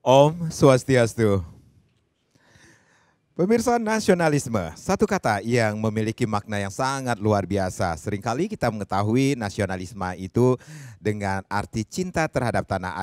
Om Swastiastu. Pemirsa, nasionalisme, satu kata yang memiliki makna yang sangat luar biasa. Seringkali kita mengetahui nasionalisme itu dengan arti cinta terhadap tanah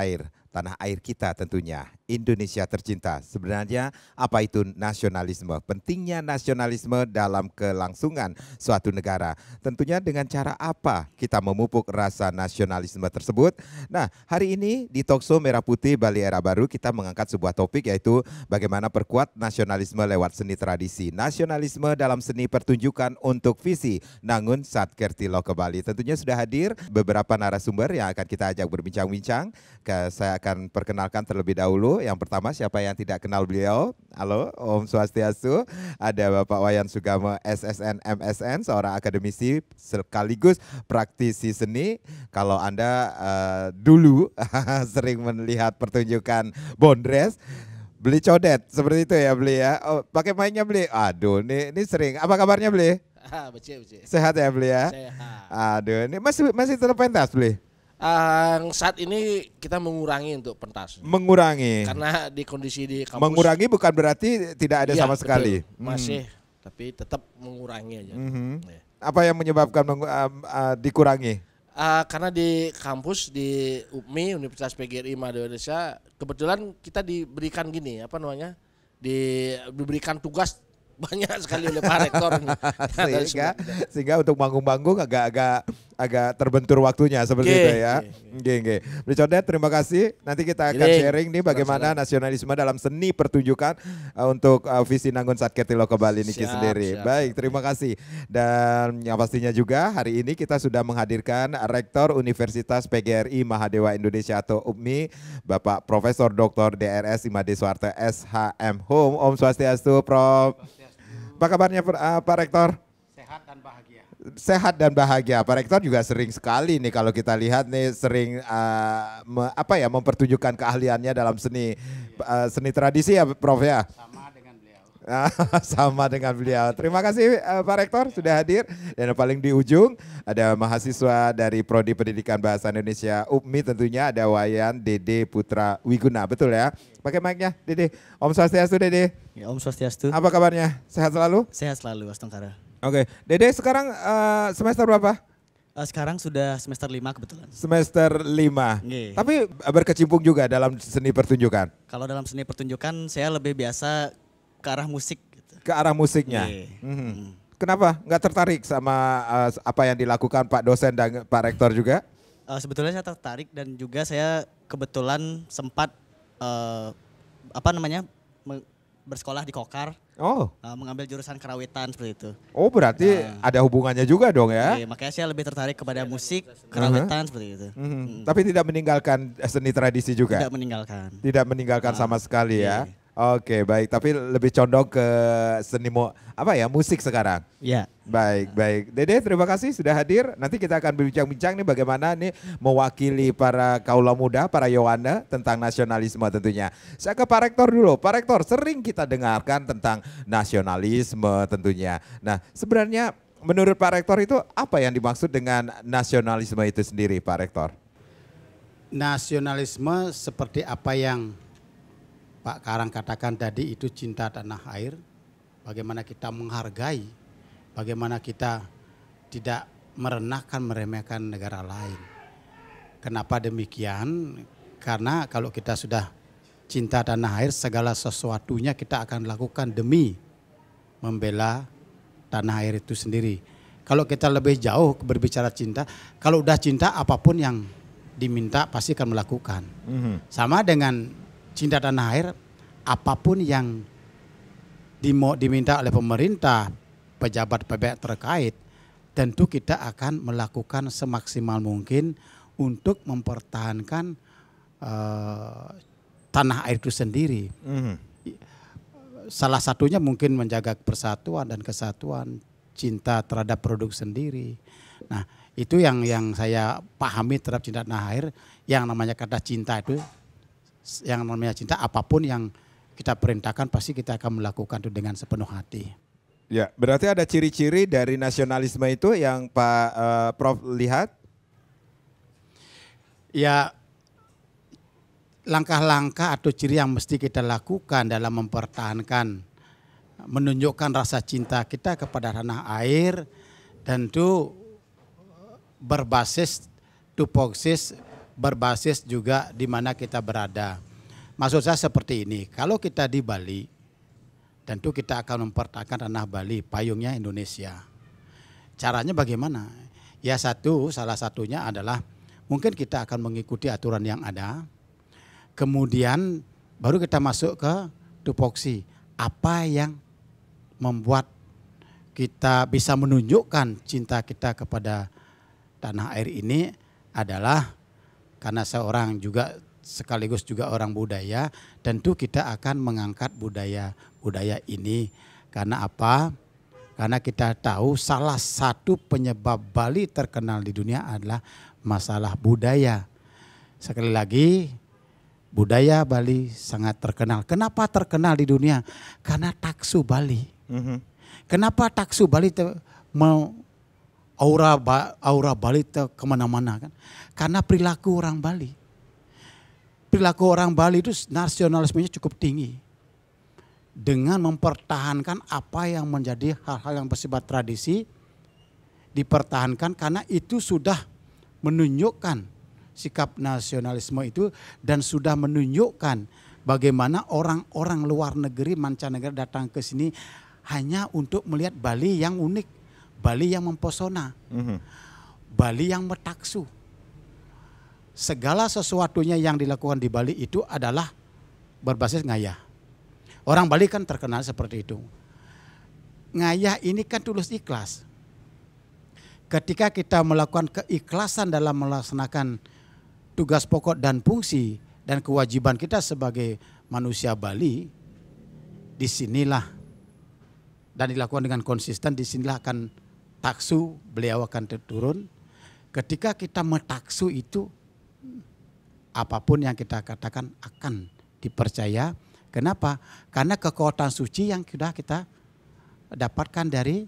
air kita tentunya, Indonesia tercinta. Sebenarnya apa itu nasionalisme? Pentingnya nasionalisme dalam kelangsungan suatu negara. Tentunya dengan cara apa kita memupuk rasa nasionalisme tersebut. Nah, hari ini di Talkshow Merah Putih Bali Era Baru kita mengangkat sebuah topik, yaitu bagaimana perkuat nasionalisme lewat seni tradisi. Nasionalisme dalam seni pertunjukan untuk visi Nangun Satkerti Loka Bali. Tentunya sudah hadir beberapa narasumber yang akan kita ajak berbincang-bincang. Saya akan perkenalkan terlebih dahulu. Yang pertama, siapa yang tidak kenal beliau? Halo, Om Swastiastu. Ada Bapak Wayan Sugamo, SSN, MSN, seorang akademisi sekaligus praktisi seni. Kalau Anda dulu sering melihat pertunjukan Bondres, beli codet seperti itu ya beli ya. Oh, pakai mic-nya beli. Aduh, ini sering. Apa kabarnya beli? Becik. Sehat ya beli ya? Sehat. Aduh, ini masih tetap pentas beli? Saat ini kita mengurangi untuk pentas. Mengurangi. Karena di kondisi di kampus. Mengurangi bukan berarti tidak ada iya, sama sekali. Betul. Masih, tapi tetap mengurangi aja. Ya. Apa yang menyebabkan dikurangi? Karena di kampus di UPMI Universitas PGRI Mahadeva Indonesia kebetulan kita diberikan gini, diberikan tugas banyak sekali oleh Pak Rektor. sehingga untuk manggung-manggung agak terbentur waktunya seperti itu ya. Oke. Beli Codet, terima kasih. Nanti kita akan sharing nih bagaimana nasionalisme dalam seni pertunjukan untuk visi Nangun Satkerti Loka Bali niki sendiri. Baik, terima kasih. Dan yang pastinya juga hari ini kita sudah menghadirkan Rektor Universitas PGRI Mahadeva Indonesia atau UPMI, Bapak Profesor Dr. DRS Imade Suarte SHM Hum. Om Swastiastu, Prof. Apa kabarnya Pak Rektor? Sehat dan bahagia. Sehat dan bahagia. Pak Rektor juga sering sekali nih kalau kita lihat nih sering mempertunjukkan keahliannya dalam seni tradisi ya Prof ya. Sama dengan beliau. Sama dengan beliau. Terima kasih Pak Rektor sudah hadir. Dan yang paling di ujung ada mahasiswa dari Prodi Pendidikan Bahasa Indonesia UPMI, tentunya ada Wayan Dede Putra Wiguna. Betul ya? Pakai mic-nya Dede. Om Swastiastu Dede. Ya, Om Swastiastu. Apa kabarnya? Sehat selalu? Sehat selalu, Astongkara. Oke, Dede sekarang semester berapa? Sekarang sudah semester 5 kebetulan. Semester 5. Tapi berkecimpung juga dalam seni pertunjukan? Kalau dalam seni pertunjukan saya lebih biasa ke arah musik. Gitu. Ke arah musiknya? Kenapa? Nggak tertarik sama apa yang dilakukan Pak dosen dan Pak Rektor juga? Sebetulnya saya tertarik dan juga saya kebetulan sempat bersekolah di Kokar. Oh. Mengambil jurusan kerawitan seperti itu. Oh, berarti ada hubungannya juga dong ya? Makanya saya lebih tertarik kepada musik, kerawitan seperti itu. Tapi tidak meninggalkan seni tradisi juga? Tidak meninggalkan. Tidak meninggalkan sama sekali ya? Oke, baik. Tapi lebih condong ke seni musik sekarang? Iya. Baik. Dede, terima kasih sudah hadir. Nanti kita akan berbincang-bincang nih bagaimana nih mewakili para kaula muda, para Yowana tentang nasionalisme tentunya. Saya ke Pak Rektor dulu. Pak Rektor, sering kita dengarkan tentang nasionalisme tentunya. Nah, sebenarnya menurut Pak Rektor itu apa yang dimaksud dengan nasionalisme itu sendiri, Pak Rektor? Nasionalisme seperti apa yang Pak Karang katakan tadi, itu cinta tanah air. Bagaimana kita menghargai, bagaimana kita tidak meremehkan negara lain. Kenapa demikian? Karena kalau kita sudah cinta tanah air, segala sesuatunya kita akan lakukan demi membela tanah air itu sendiri. Kalau kita lebih jauh berbicara cinta, kalau udah cinta apapun yang diminta pasti akan melakukan. Sama dengan cinta tanah air, apapun yang diminta oleh pemerintah, pejabat terkait, tentu kita akan melakukan semaksimal mungkin untuk mempertahankan tanah air itu sendiri. Salah satunya mungkin menjaga persatuan dan kesatuan, cinta terhadap produk sendiri. Nah, itu yang saya pahami terhadap cinta tanah air. Yang namanya kata cinta itu, yang namanya cinta, apapun yang kita perintahkan pasti kita akan melakukan itu dengan sepenuh hati. Ya, berarti ada ciri-ciri dari nasionalisme itu yang Pak Prof lihat? Ya, langkah-langkah atau ciri yang mesti kita lakukan dalam mempertahankan, menunjukkan rasa cinta kita kepada tanah air, tentu berbasis tupoksis, berbasis juga di mana kita berada. Maksud saya seperti ini, kalau kita di Bali, tentu kita akan mempertahankan tanah Bali, payungnya Indonesia. Caranya bagaimana? Ya salah satunya adalah mungkin kita akan mengikuti aturan yang ada, kemudian baru kita masuk ke tupoksi. Apa yang membuat kita bisa menunjukkan cinta kita kepada tanah air ini adalah karena seorang juga sekaligus juga orang budaya, tentu kita akan mengangkat budaya ini. Karena apa? Karena kita tahu salah satu penyebab Bali terkenal di dunia adalah masalah budaya. Sekali lagi, budaya Bali sangat terkenal. Kenapa terkenal di dunia? Karena taksu Bali. Kenapa taksu Bali mau aura Bali kemana-mana kan? Karena perilaku orang Bali. Perilaku orang Bali itu nasionalismenya cukup tinggi. Dengan mempertahankan apa yang menjadi hal-hal yang bersifat tradisi, dipertahankan karena itu sudah menunjukkan sikap nasionalisme itu dan sudah menunjukkan bagaimana orang-orang luar negeri, mancanegara datang ke sini hanya untuk melihat Bali yang unik, Bali yang mempesona, Bali yang bertaksu. Segala sesuatunya yang dilakukan di Bali itu adalah berbasis ngayah. Orang Bali kan terkenal seperti itu. Ngayah ini kan tulus ikhlas. Ketika kita melakukan keikhlasan dalam melaksanakan tugas pokok dan fungsi dan kewajiban kita sebagai manusia Bali, disinilah dan dilakukan dengan konsisten, disinilah akan taksu beliau akan turun. Ketika kita metaksu itu, apapun yang kita katakan akan dipercaya. Kenapa? Karena kekuatan suci yang sudah kita dapatkan dari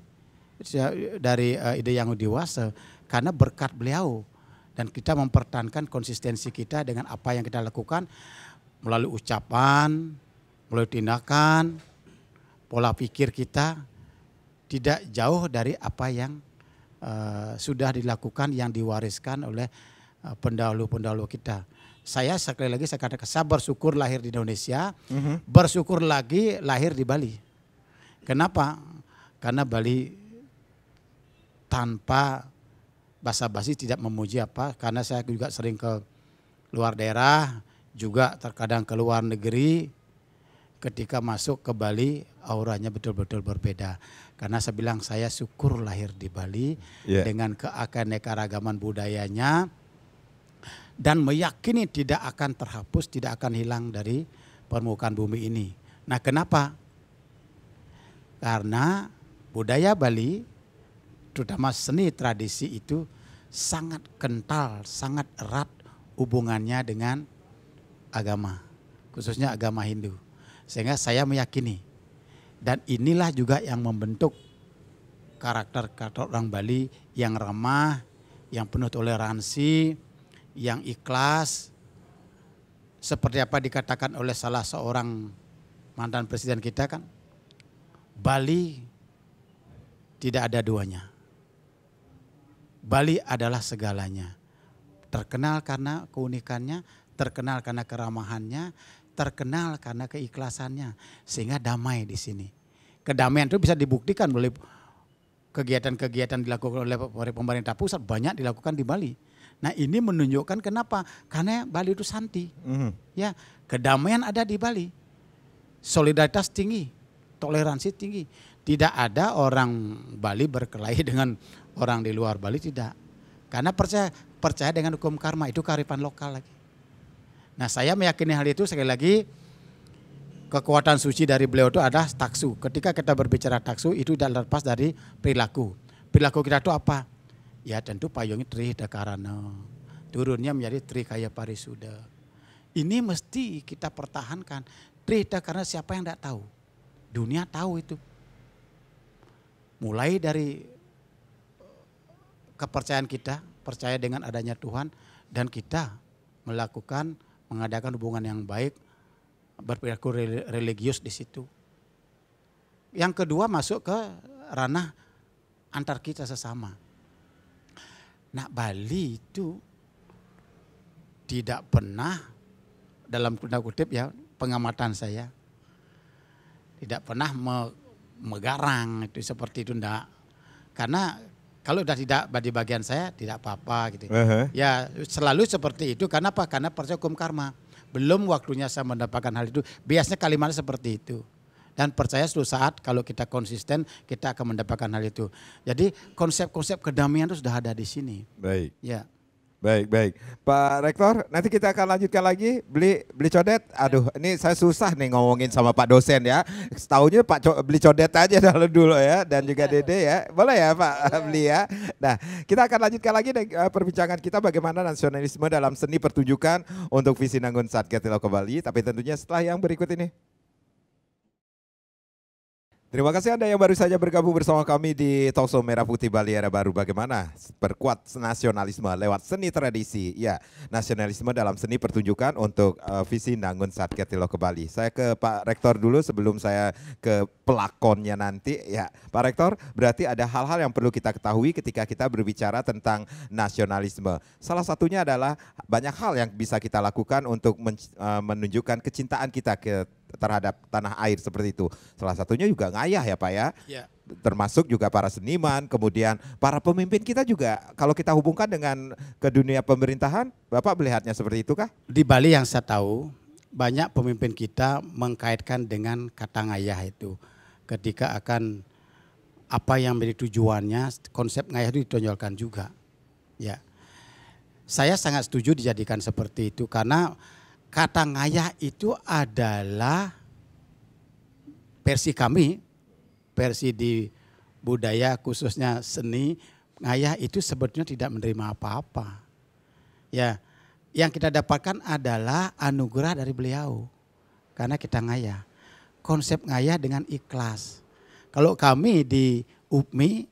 ide yang dewasa. Karena berkat beliau. Dan kita mempertahankan konsistensi kita dengan apa yang kita lakukan melalui ucapan, melalui tindakan, pola pikir kita tidak jauh dari apa yang sudah dilakukan, yang diwariskan oleh pendahulu-pendahulu kita. Saya sekali lagi saya katakan, saya bersyukur lahir di Indonesia, bersyukur lagi lahir di Bali. Kenapa? Karena Bali tanpa basa-basi tidak memuji apa, karena saya juga sering ke luar daerah, juga terkadang ke luar negeri. Ketika masuk ke Bali, auranya betul-betul berbeda. Karena saya bilang saya syukur lahir di Bali dengan keanekaragaman budayanya. Dan meyakini tidak akan terhapus, tidak akan hilang dari permukaan bumi ini. Nah kenapa? Karena budaya Bali, terutama seni tradisi itu sangat kental, sangat erat hubungannya dengan agama. Khususnya agama Hindu. Sehingga saya meyakini. Dan inilah juga yang membentuk karakter orang Bali yang ramah, yang penuh toleransi, yang ikhlas, seperti apa dikatakan oleh salah seorang mantan presiden kita kan, Bali tidak ada duanya. Bali adalah segalanya. Terkenal karena keunikannya, terkenal karena keramahannya, terkenal karena keikhlasannya, sehingga damai di sini. Kedamaian itu bisa dibuktikan oleh kegiatan-kegiatan dilakukan oleh pemerintah pusat, banyak dilakukan di Bali. Nah ini menunjukkan kenapa? Karena Bali itu santi. Ya, kedamaian ada di Bali. Solidaritas tinggi, toleransi tinggi. Tidak ada orang Bali berkelahi dengan orang di luar Bali, tidak. Karena percaya dengan hukum karma, itu kearifan lokal lagi. Nah saya meyakini hal itu, sekali lagi kekuatan suci dari beliau itu adalah taksu. Ketika kita berbicara taksu itu tidak lepas dari perilaku. Perilaku kita itu apa? Ya tentu payungnya Tri Dakarana, turunnya menjadi Tri Kaya Parisuda. Ini mesti kita pertahankan. Tri Dakarana siapa yang tidak tahu? Dunia tahu itu. Mulai dari kepercayaan kita, percaya dengan adanya Tuhan, dan kita melakukan mengadakan hubungan yang baik, berperilaku religius di situ. Yang kedua masuk ke ranah antar kita sesama. Nah, Bali itu tidak pernah, dalam tanda kutip ya, pengamatan saya, tidak pernah megarang itu seperti itu, enggak. Karena kalau sudah tidak di bagian saya tidak apa-apa gitu. Ya selalu seperti itu. Karena apa? Karena percaya hukum karma. Belum waktunya saya mendapatkan hal itu. Biasanya kalimatnya seperti itu. Dan percaya suatu saat kalau kita konsisten kita akan mendapatkan hal itu. Jadi konsep-konsep kedamaian itu sudah ada di sini. Baik. Ya. Baik. Pak Rektor, nanti kita akan lanjutkan lagi. Beli codet. Aduh, ini saya susah nih ngomongin sama Pak dosen ya. Setaunya beli codet aja dulu ya. Dan juga Dede ya. Boleh ya Pak Beli ya. Nah, kita akan lanjutkan lagi perbincangan kita bagaimana nasionalisme dalam seni pertunjukan untuk visi Nanggun Satgas Tiloko Bali. Tapi tentunya setelah yang berikut ini. Terima kasih Anda yang baru saja bergabung bersama kami di Talkshow Merah Putih Bali Era Baru. Bagaimana perkuat nasionalisme lewat seni tradisi. Ya, nasionalisme dalam seni pertunjukan untuk visi Nanggun Satgas Tiloko Bali. Saya ke Pak Rektor dulu sebelum saya ke pelakonnya nanti. Ya, Pak Rektor, berarti ada hal-hal yang perlu kita ketahui ketika kita berbicara tentang nasionalisme. Salah satunya adalah banyak hal yang bisa kita lakukan untuk menunjukkan kecintaan kita terhadap tanah air seperti itu. Salah satunya juga ngayah ya Pak ya. Ya. Termasuk juga para seniman, kemudian para pemimpin kita juga. Kalau kita hubungkan dengan ke dunia pemerintahan, Bapak melihatnya seperti itu kah? Di Bali yang saya tahu, banyak pemimpin kita mengkaitkan dengan kata ngayah itu. Ketika akan apa yang menjadi tujuannya, konsep ngayah itu ditonjolkan juga. Ya, saya sangat setuju dijadikan seperti itu karena kata ngayah itu adalah versi kami, versi di budaya khususnya seni, ngayah itu sebetulnya tidak menerima apa-apa. Ya, yang kita dapatkan adalah anugerah dari beliau karena kita ngayah. Konsep ngayah dengan ikhlas. Kalau kami di UPMI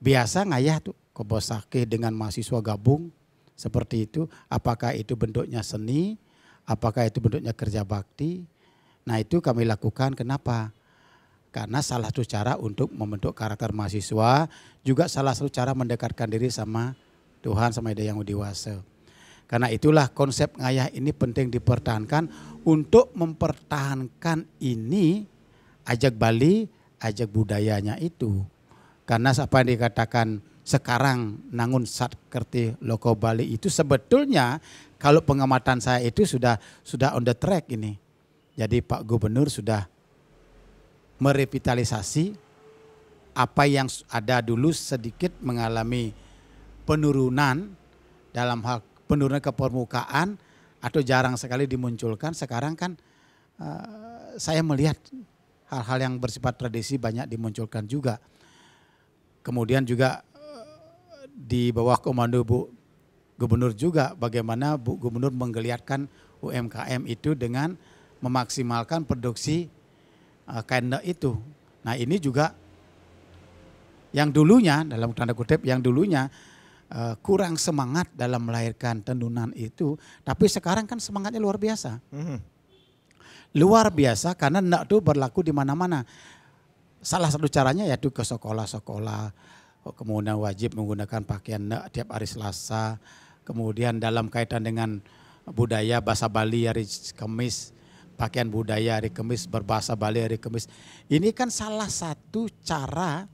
biasa ngayah tuh kebosake dengan mahasiswa gabung seperti itu. Apakah itu bentuknya seni? Apakah itu bentuknya kerja bakti? Nah itu kami lakukan, kenapa? Karena salah satu cara untuk membentuk karakter mahasiswa, juga salah satu cara mendekatkan diri sama Tuhan, sama Ide Yang Widiwasa. Karena itulah konsep ngayah ini penting dipertahankan untuk mempertahankan ini ajak Bali, ajak budayanya itu. Karena apa yang dikatakan sekarang Nanggun Satgas Tiloko Bali itu sebetulnya kalau pengamatan saya itu sudah on the track ini. Jadi Pak Gubernur sudah merevitalisasi apa yang ada dulu sedikit mengalami penurunan dalam hal penurunan ke permukaan atau jarang sekali dimunculkan. Sekarang kan saya melihat hal-hal yang bersifat tradisi banyak dimunculkan juga. Kemudian juga di bawah komando Bu Gubernur juga bagaimana Bu Gubernur menggeliatkan UMKM itu dengan memaksimalkan produksi kain itu. Nah ini juga yang dulunya dalam tanda kutip yang dulunya kurang semangat dalam melahirkan tenunan itu, tapi sekarang kan semangatnya luar biasa. Luar biasa karena ndak itu berlaku di mana-mana. Salah satu caranya yaitu ke sekolah-sekolah, kemudian wajib menggunakan pakaian ndak tiap hari Selasa. Kemudian dalam kaitan dengan budaya bahasa Bali hari Kamis, pakaian budaya hari Kamis, berbahasa Bali hari Kamis. Ini kan salah satu cara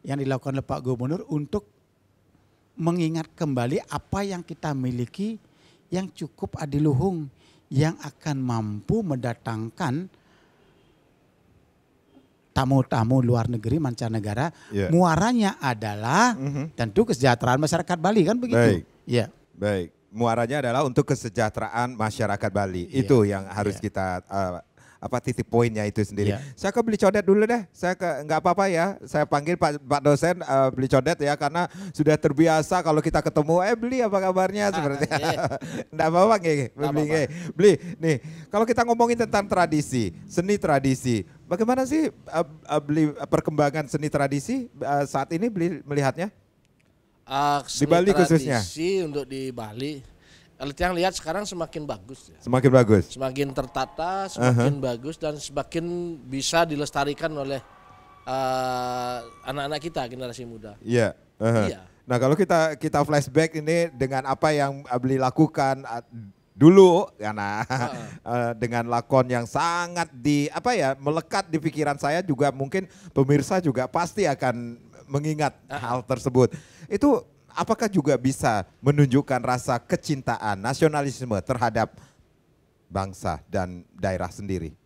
yang dilakukan oleh Pak Gubernur untuk mengingat kembali apa yang kita miliki yang cukup adiluhung, yang akan mampu mendatangkan tamu-tamu luar negeri, mancanegara. Muaranya adalah tentu kesejahteraan masyarakat Bali kan begitu. Baik. Baik. Muaranya adalah untuk kesejahteraan masyarakat Bali. Itu yang harus kita titik poinnya itu sendiri. Saya ke Beli Codet dulu deh. Saya nggak apa-apa ya. Saya panggil Pak dosen Beli Codet ya karena sudah terbiasa kalau kita ketemu Beli apa kabarnya seperti enggak apa-apa Beli. Nih, kalau kita ngomongin tentang tradisi, seni tradisi, bagaimana sih Beli perkembangan seni tradisi saat ini Beli melihatnya? Di Bali khususnya. Untuk di Bali Kalau yang lihat sekarang semakin bagus ya. Semakin bagus. Semakin tertata, semakin bagus dan semakin bisa dilestarikan oleh anak-anak kita, generasi muda. Iya. Iya. Nah, kalau kita flashback ini dengan apa yang Abli lakukan dulu karena dengan lakon yang sangat melekat di pikiran saya, juga mungkin pemirsa juga pasti akan mengingat hal tersebut. Itu apakah juga bisa menunjukkan rasa kecintaan, nasionalisme terhadap bangsa dan daerah sendiri?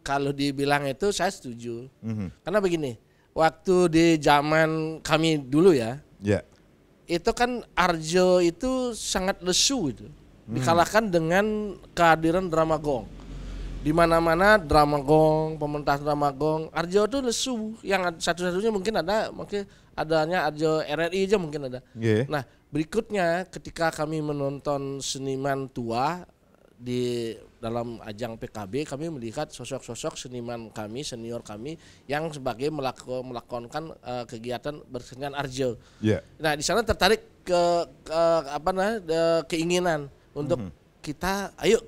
Kalau dibilang itu saya setuju. Karena begini, waktu di zaman kami dulu ya, itu kan Arjo itu sangat lesu itu. Dikalahkan dengan kehadiran drama gong. Di mana-mana drama gong, pementasan drama gong. Arjo itu lesu, yang satu-satunya mungkin adanya Arjo RRI aja mungkin ada. Nah, berikutnya ketika kami menonton seniman tua di dalam ajang PKB, kami melihat sosok-sosok seniman kami, senior kami yang sebagai melakukan kegiatan bersenian Arjo. Nah, di sana tertarik keinginan untuk kita yuk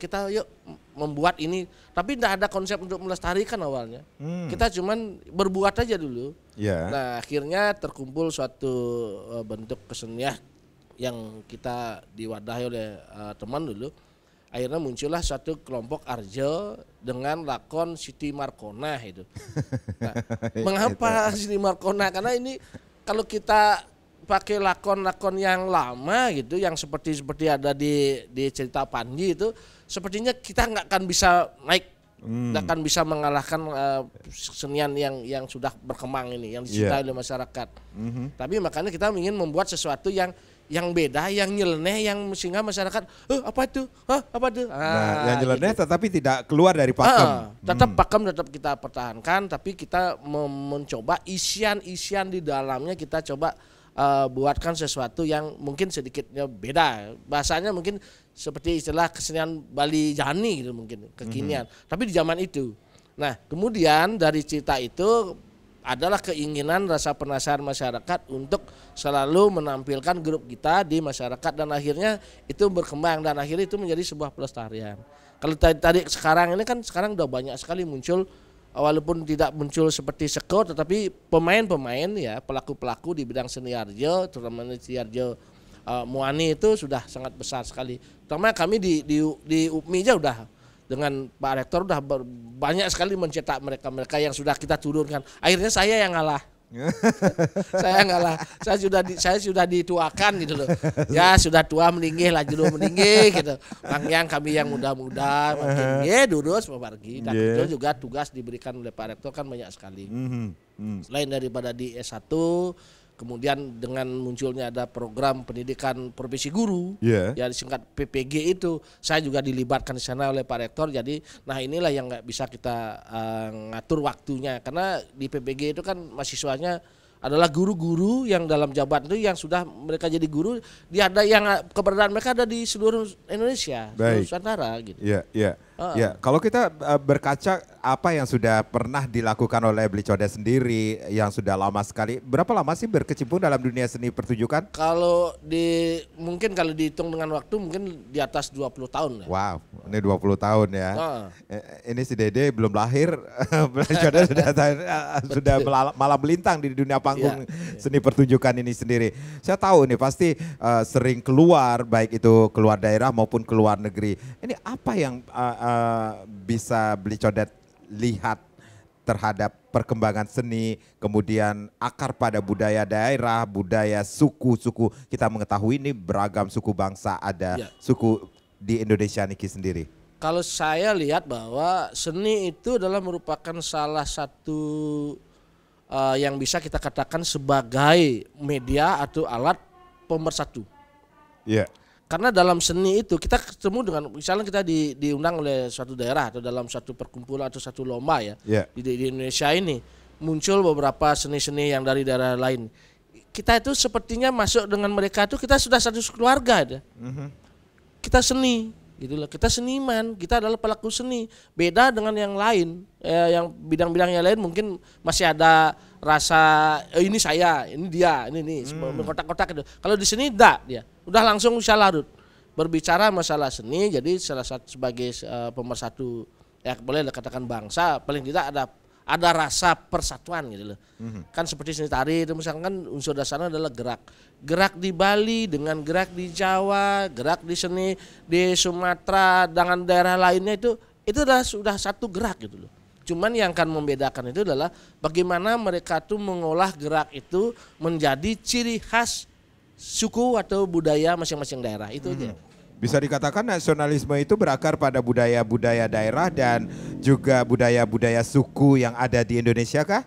membuat ini, tapi tidak ada konsep untuk melestarikan awalnya. Kita cuman berbuat aja dulu. Nah, akhirnya terkumpul suatu bentuk kesenian yang kita diwadahi oleh teman dulu. Akhirnya muncullah satu kelompok Arjo dengan lakon Siti Markona itu. Nah, mengapa Siti Markona? Karena ini kalau kita pakai lakon-lakon yang lama gitu, yang seperti ada di cerita Panji itu, sepertinya kita nggak akan bisa naik, nggak akan bisa mengalahkan kesenian yang sudah berkembang ini, yang dicintai oleh masyarakat. Tapi makanya kita ingin membuat sesuatu yang beda, yang nyeleneh, yang sehingga masyarakat, apa itu? Nah, yang nyeleneh tetapi tidak keluar dari pakem. Tetap pakem tetap kita pertahankan, tapi kita mencoba isian di dalamnya kita coba buatkan sesuatu yang mungkin sedikitnya beda. Bahasanya mungkin seperti istilah kesenian Bali Jani gitu mungkin, kekinian. Tapi di zaman itu. Nah, kemudian dari cerita itu adalah keinginan rasa penasaran masyarakat untuk selalu menampilkan grup kita di masyarakat, dan akhirnya itu berkembang dan akhirnya itu menjadi sebuah pelestarian. Kalau tadi sekarang ini kan udah banyak sekali muncul, walaupun tidak muncul seperti Seko, tetapi pemain-pemain ya, pelaku-pelaku di bidang seni Arjo, terutama seni Arjo Muani itu sudah sangat besar sekali. Terutama kami di UPMI aja udah dengan Pak Rektor udah banyak sekali mencetak mereka yang sudah kita turunkan. Akhirnya saya yang ngalah. Saya sudah dituakan gitu loh. Ya sudah tua meninggi lah dulu meninggi gitu. Yang kami yang muda-muda makin durus pergi. Dan itu juga tugas diberikan oleh Pak Rektor kan banyak sekali. Selain daripada di S1, kemudian dengan munculnya ada program pendidikan profesi guru, ya disingkat PPG itu, saya juga dilibatkan di sana oleh Pak Rektor. Jadi, nah inilah yang nggak bisa kita ngatur waktunya, karena di PPG itu kan mahasiswanya adalah guru-guru yang dalam jabatan itu yang sudah mereka jadi guru, dia ada yang keberadaan mereka ada di seluruh Indonesia, seluruh Nusantara gitu. Ya, kalau kita berkaca apa yang sudah pernah dilakukan oleh Beli Codet sendiri yang sudah lama sekali, berapa lama sih berkecimpung dalam dunia seni pertunjukan? Kalau mungkin kalau dihitung dengan waktu mungkin di atas 20 tahun ya. Wow, ini 20 tahun ya. Ini si Dede belum lahir, Beli Codet sudah malah melintang di dunia panggung seni pertunjukan ini sendiri. Saya tahu nih pasti sering keluar, baik itu keluar daerah maupun keluar negeri. Ini apa yang bisa Beli Codet lihat terhadap perkembangan seni, kemudian akar pada budaya daerah, budaya suku-suku. Kita mengetahui ini beragam suku bangsa ada, suku di Indonesia niki sendiri. Kalau saya lihat bahwa seni itu adalah merupakan salah satu yang bisa kita katakan sebagai media atau alat pemersatu. Karena dalam seni itu kita ketemu dengan, misalnya kita diundang oleh suatu daerah atau dalam suatu perkumpulan atau satu lomba ya, di Indonesia ini muncul beberapa seni-seni yang dari daerah lain. Kita itu sepertinya masuk dengan mereka itu kita sudah satu keluarga. Kita seni, gitu loh. Kita seniman, kita adalah pelaku seni. Beda dengan yang lain, yang bidang-bidang yang lain mungkin masih ada rasa ini saya, ini dia, ini kotak-kotak itu. Kalau di sini enggak, dia udah langsung bisa larut. berbicara masalah seni, jadi salah satu sebagai pemersatu ya boleh dikatakan bangsa, paling tidak ada rasa persatuan gitu loh. Kan seperti seni tari itu misalkan unsur dasarnya adalah gerak di Bali dengan gerak di Jawa, gerak di seni di Sumatera dengan daerah lainnya itu adalah sudah satu gerak gitu loh. Cuman yang akan membedakan itu adalah bagaimana mereka tuh mengolah gerak itu menjadi ciri khas suku atau budaya masing-masing daerah itu aja. Bisa dikatakan nasionalisme itu berakar pada budaya-budaya daerah dan juga budaya-budaya suku yang ada di Indonesia kah?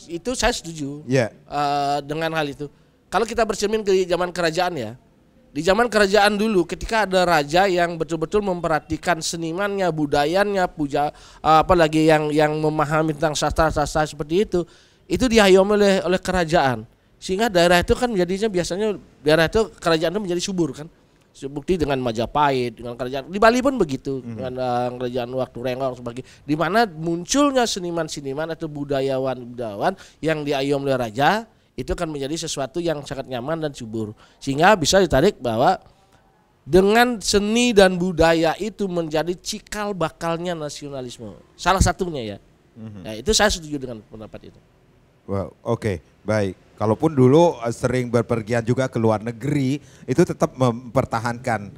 Itu saya setuju dengan hal itu. Kalau kita bercermin ke zaman kerajaan ya, di zaman kerajaan dulu ketika ada raja yang betul-betul memperhatikan senimannya, budayanya, apalagi yang memahami tentang sastra-sastra seperti itu diayomi oleh kerajaan. Sehingga daerah itu kan jadinya biasanya daerah itu kerajaan itu menjadi subur kan. Bukti dengan Majapahit, dengan kerajaan di Bali pun begitu, dengan kerajaan waktu Renggang sebagai di mana munculnya seniman-seniman atau budayawan yang diayomi oleh raja itu akan menjadi sesuatu yang sangat nyaman dan subur, sehingga bisa ditarik bahwa dengan seni dan budaya itu menjadi cikal bakalnya nasionalisme, salah satunya ya. Ya itu saya setuju dengan pendapat itu. Wow, oke, baik. Kalaupun dulu sering berpergian juga ke luar negeri, itu tetap mempertahankan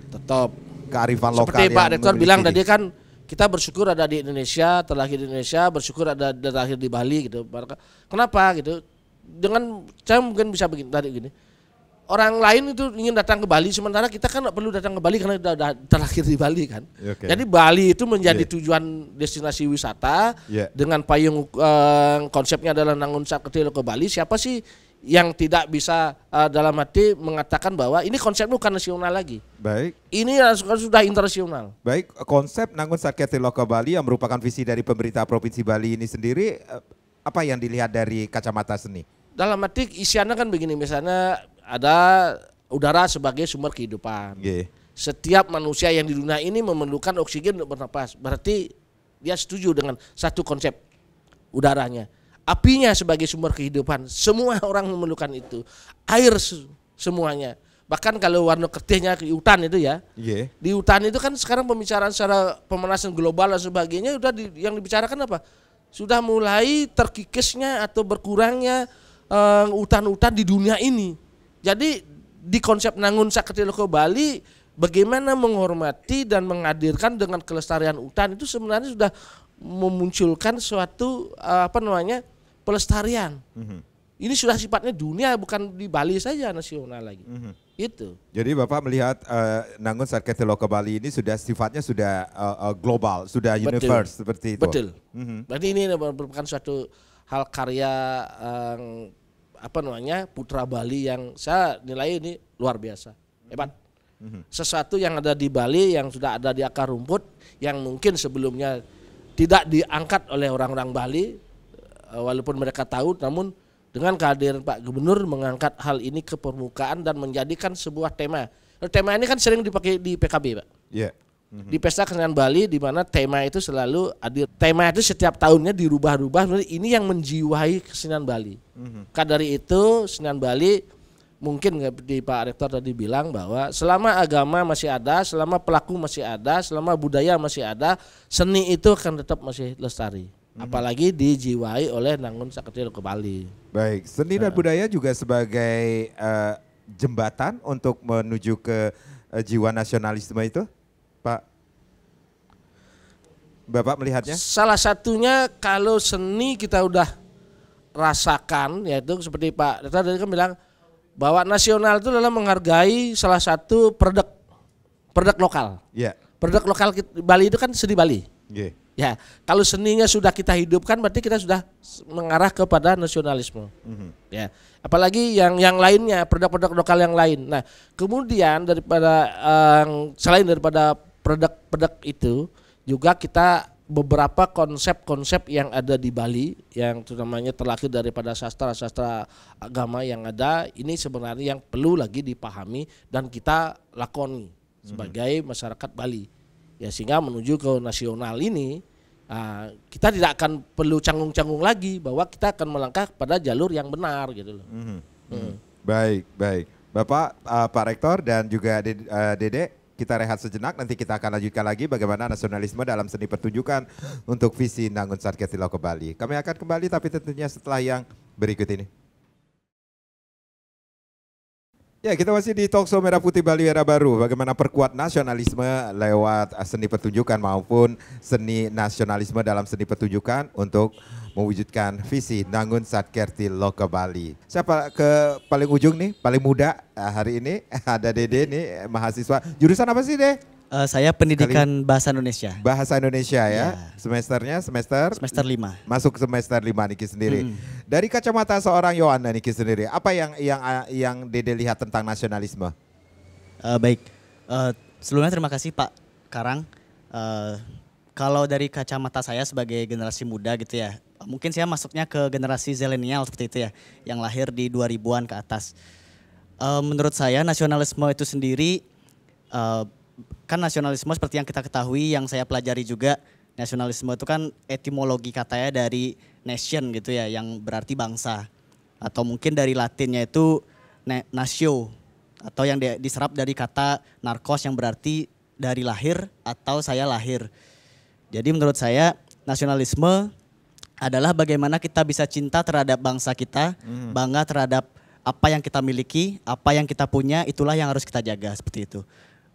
kearifan lokal. Seperti Pak Rektor bilang tadi kan, kita bersyukur ada di Indonesia, terlahir di Indonesia, bersyukur ada terlahir di Bali gitu. Kenapa gitu? Dengan saya mungkin bisa begini tadi gini. Orang lain itu ingin datang ke Bali, sementara kita kan nggak perlu datang ke Bali karena sudah terlahir di Bali kan. Okay. Jadi Bali itu menjadi tujuan destinasi wisata dengan payung konsepnya adalah Nangun Saketilo ke Bali. Siapa sih yang tidak bisa dalam hati mengatakan bahwa ini konsep bukan nasional lagi. Baik. Ini sudah internasional. Baik, konsep Nangun Saketilo ke Bali yang merupakan visi dari pemerintah Provinsi Bali ini sendiri, apa yang dilihat dari kacamata seni? Dalam arti isiannya kan begini, misalnya ada udara sebagai sumber kehidupan. Setiap manusia yang di dunia ini memerlukan oksigen untuk bernapas. Berarti dia setuju dengan satu konsep udaranya. Apinya sebagai sumber kehidupan. Semua orang memerlukan itu. Air semuanya. Bahkan kalau warna ketihnya di hutan itu ya. Di hutan itu kan sekarang pembicaraan secara pemanasan global dan sebagainya udah yang dibicarakan apa? Sudah mulai terkikisnya atau berkurangnya hutan-hutan di dunia ini. Jadi di konsep Nangun Saketilo ke Bali bagaimana menghormati dan menghadirkan dengan kelestarian hutan itu sebenarnya sudah memunculkan suatu pelestarian. Ini sudah sifatnya dunia, bukan di Bali saja, nasional lagi. Itu. Jadi Bapak melihat Nangun Saketilo ke Bali ini sudah sifatnya sudah global, sudah universe seperti itu. Betul. Berarti ini merupakan suatu hal karya Putra Bali yang saya nilai ini luar biasa, hebat. Sesuatu yang ada di Bali, yang sudah ada di akar rumput, yang mungkin sebelumnya tidak diangkat oleh orang-orang Bali, walaupun mereka tahu, namun dengan kehadiran Pak Gubernur mengangkat hal ini ke permukaan dan menjadikan sebuah tema. Tema ini kan sering dipakai di PKB, Pak. Di Pesta Kesenian Bali, di mana tema itu selalu hadir. Tema itu setiap tahunnya dirubah-rubah. Ini yang menjiwai kesenian Bali. Karena dari itu kesenian Bali mungkin di Pak Rektor tadi bilang bahwa selama agama masih ada, selama pelaku masih ada, selama budaya masih ada, seni itu akan tetap masih lestari. Apalagi dijiwai oleh Nangun Saketilo ke Bali. Baik, seni dan budaya juga sebagai jembatan untuk menuju ke jiwa nasionalisme itu, Pak. Bapak melihatnya? Salah satunya kalau seni kita udah rasakan, yaitu seperti Pak Rektor tadi kan bilang bahwa nasional itu adalah menghargai salah satu produk lokal. Produk lokal Bali itu kan seni Bali. Ya, kalau seninya sudah kita hidupkan berarti kita sudah mengarah kepada nasionalisme. Ya, apalagi yang lainnya, produk-produk lokal yang lain. Nah, kemudian selain daripada produk-produk itu juga kita beberapa konsep-konsep yang ada di Bali yang namanya terlahir daripada sastra-sastra agama yang ada, ini sebenarnya yang perlu lagi dipahami dan kita lakoni sebagai masyarakat Bali. Ya, sehingga menuju ke nasional ini kita tidak akan perlu canggung-canggung lagi bahwa kita akan melangkah pada jalur yang benar gitu loh. Baik. Bapak, Pak Rektor dan juga Dede, kita rehat sejenak, nanti kita akan lanjutkan lagi bagaimana nasionalisme dalam seni pertunjukan untuk visi Nangun Satkerti Loko Bali. Kami akan kembali tapi tentunya setelah yang berikut ini. Ya, kita masih di Talkshow Merah Putih Bali Era Baru. Bagaimana perkuat nasionalisme lewat seni pertunjukan maupun seni nasionalisme dalam seni pertunjukan untuk mewujudkan visi Nangun Satkerti Loko Bali. Siapa ke paling ujung nih, paling muda hari ini? Ada Dede nih, mahasiswa. Jurusan apa sih, De? Saya pendidikan bahasa Indonesia. Bahasa Indonesia ya. Ya. Semesternya semester 5. Masuk semester 5 Niki sendiri. Dari kacamata seorang Yohana Niki sendiri, apa yang Dede lihat tentang nasionalisme? Baik, sebelumnya terima kasih Pak Karang. Kalau dari kacamata saya sebagai generasi muda gitu ya, mungkin saya masuknya ke generasi zilenial seperti itu ya, yang lahir di 2000-an ke atas. Menurut saya nasionalisme itu sendiri, kan nasionalisme seperti yang kita ketahui, yang saya pelajari juga, nasionalisme itu kan etimologi katanya dari nation gitu ya, yang berarti bangsa. Atau mungkin dari latinnya itu natio, atau yang diserap dari kata narkos yang berarti dari lahir atau saya lahir. Jadi menurut saya nasionalisme adalah bagaimana kita bisa cinta terhadap bangsa kita, bangga terhadap apa yang kita miliki, apa yang kita punya, itulah yang harus kita jaga seperti itu.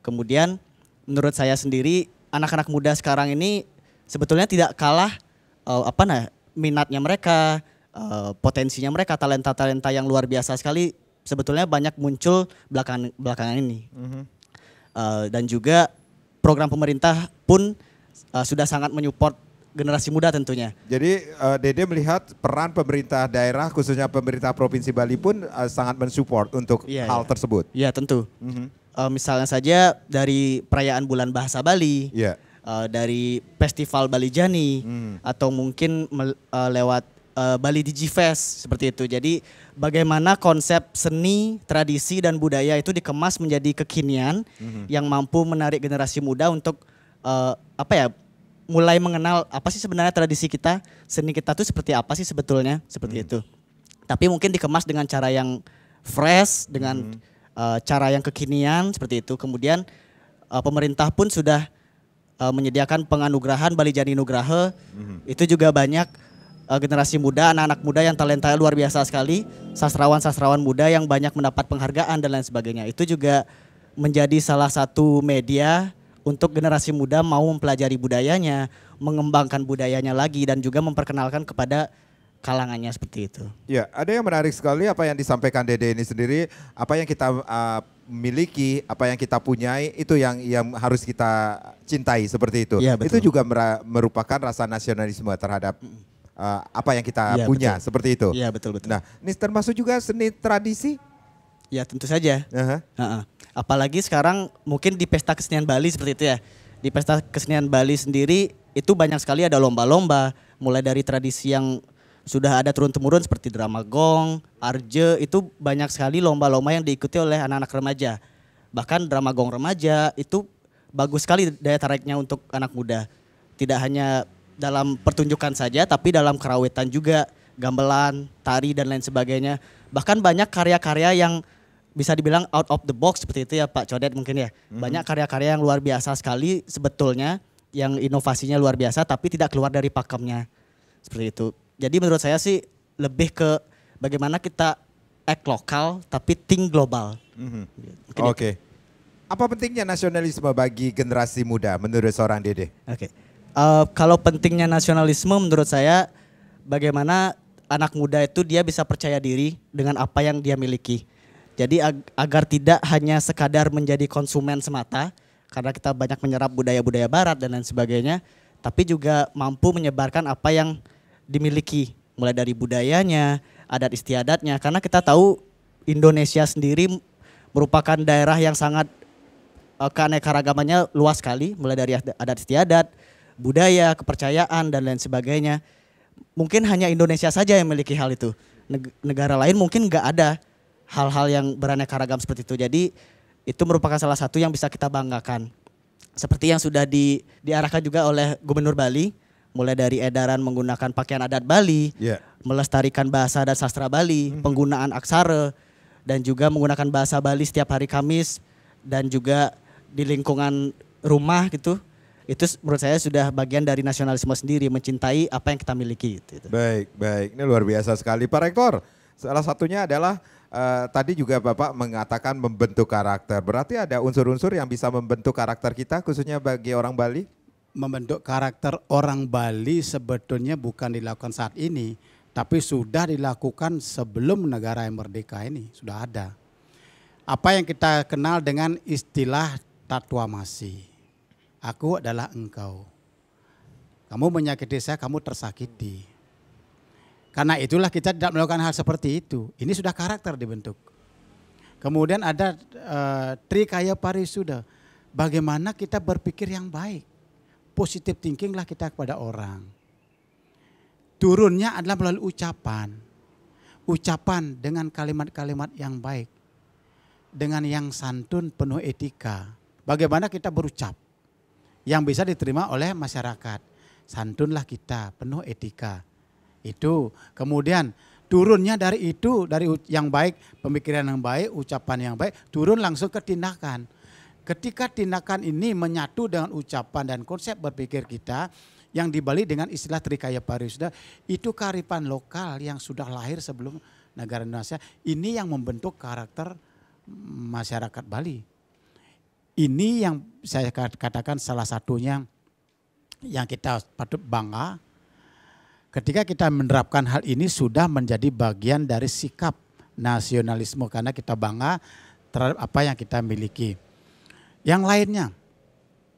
Kemudian menurut saya sendiri anak-anak muda sekarang ini sebetulnya tidak kalah minatnya mereka, potensinya mereka, talenta-talenta yang luar biasa sekali sebetulnya banyak muncul belakangan ini. Dan juga program pemerintah pun sudah sangat menyupport generasi muda tentunya. Jadi Dede melihat peran pemerintah daerah khususnya pemerintah Provinsi Bali pun sangat mensupport untuk hal tersebut. Iya tentu. Misalnya saja dari perayaan Bulan Bahasa Bali, dari Festival Bali Jani, atau mungkin lewat Bali Digifest seperti itu. Jadi bagaimana konsep seni, tradisi dan budaya itu dikemas menjadi kekinian yang mampu menarik generasi muda untuk mulai mengenal apa sih sebenarnya tradisi kita, seni kita tuh seperti apa sih sebetulnya, seperti itu. Tapi mungkin dikemas dengan cara yang fresh, dengan cara yang kekinian seperti itu. Kemudian pemerintah pun sudah menyediakan penganugerahan Bali Jani Nugraha. Itu juga banyak generasi muda, anak-anak muda yang talentanya luar biasa sekali, sastrawan-sastrawan muda yang banyak mendapat penghargaan dan lain sebagainya. Itu juga menjadi salah satu media untuk generasi muda mau mempelajari budayanya, mengembangkan budayanya lagi dan juga memperkenalkan kepada kalangannya seperti itu. Ya, ada yang menarik sekali apa yang disampaikan Dede ini sendiri, apa yang kita miliki, apa yang kita punyai itu yang harus kita cintai seperti itu. Ya, itu juga merupakan rasa nasionalisme terhadap apa yang kita punya, betul. Seperti itu. Iya, betul. Nah, ini termasuk juga seni tradisi? Ya, tentu saja. Apalagi sekarang mungkin di Pesta Kesenian Bali seperti itu ya. Di Pesta Kesenian Bali sendiri itu banyak sekali ada lomba-lomba, mulai dari tradisi yang sudah ada turun-temurun seperti drama gong, arje, itu banyak sekali lomba-lomba yang diikuti oleh anak-anak remaja. Bahkan drama gong remaja itu bagus sekali daya tariknya untuk anak muda. Tidak hanya dalam pertunjukan saja, tapi dalam kerawitan juga, gamelan, tari dan lain sebagainya. Bahkan banyak karya-karya yang bisa dibilang out of the box seperti itu ya Pak Codet mungkin ya. Banyak karya-karya yang luar biasa sekali sebetulnya, yang inovasinya luar biasa tapi tidak keluar dari pakemnya. Seperti itu. Jadi menurut saya sih lebih ke bagaimana kita act lokal tapi think global. Oke. Apa pentingnya nasionalisme bagi generasi muda menurut seorang Dede? Oke. Kalau pentingnya nasionalisme menurut saya bagaimana anak muda itu dia bisa percaya diri dengan apa yang dia miliki. Jadi agar tidak hanya sekadar menjadi konsumen semata, karena kita banyak menyerap budaya-budaya barat dan lain sebagainya, tapi juga mampu menyebarkan apa yang dimiliki, mulai dari budayanya, adat istiadatnya. Karena kita tahu Indonesia sendiri merupakan daerah yang sangat keanekaragamannya luas sekali, mulai dari adat istiadat, budaya, kepercayaan dan lain sebagainya. Mungkin hanya Indonesia saja yang memiliki hal itu. Negara lain mungkin nggak ada hal-hal yang beraneka ragam seperti itu. Jadi itu merupakan salah satu yang bisa kita banggakan. Seperti yang sudah diarahkan juga oleh Gubernur Bali, mulai dari edaran menggunakan pakaian adat Bali, melestarikan bahasa dan sastra Bali, penggunaan aksara, dan juga menggunakan bahasa Bali setiap hari Kamis dan juga di lingkungan rumah gitu. Itu menurut saya sudah bagian dari nasionalisme sendiri, mencintai apa yang kita miliki gitu. Baik, baik. Ini luar biasa sekali Pak Rektor. Salah satunya adalah tadi juga Bapak mengatakan membentuk karakter. Berarti ada unsur-unsur yang bisa membentuk karakter kita khususnya bagi orang Bali? Membentuk karakter orang Bali sebetulnya bukan dilakukan saat ini, tapi sudah dilakukan sebelum negara yang merdeka ini, sudah ada. Apa yang kita kenal dengan istilah tatuamasi. Aku adalah engkau. Kamu menyakiti saya, kamu tersakiti. Karena itulah kita tidak melakukan hal seperti itu. Ini sudah karakter dibentuk. Kemudian ada Trikaya Parisuda. Bagaimana kita berpikir yang baik. Positive thinking lah kita kepada orang. Turunnya adalah melalui ucapan. Ucapan dengan kalimat-kalimat yang baik. Dengan yang santun penuh etika. Bagaimana kita berucap. Yang bisa diterima oleh masyarakat. Santunlah kita penuh etika. Itu kemudian turunnya dari itu, dari yang baik, pemikiran yang baik, ucapan yang baik, turun langsung ke tindakan. Ketika tindakan ini menyatu dengan ucapan dan konsep berpikir kita yang dibalik dengan istilah Trikaya Parisuda, itu kearifan lokal yang sudah lahir sebelum negara Indonesia. Ini yang membentuk karakter masyarakat Bali. Ini yang saya katakan salah satunya yang kita patut bangga. Ketika kita menerapkan hal ini sudah menjadi bagian dari sikap nasionalisme karena kita bangga terhadap apa yang kita miliki. Yang lainnya,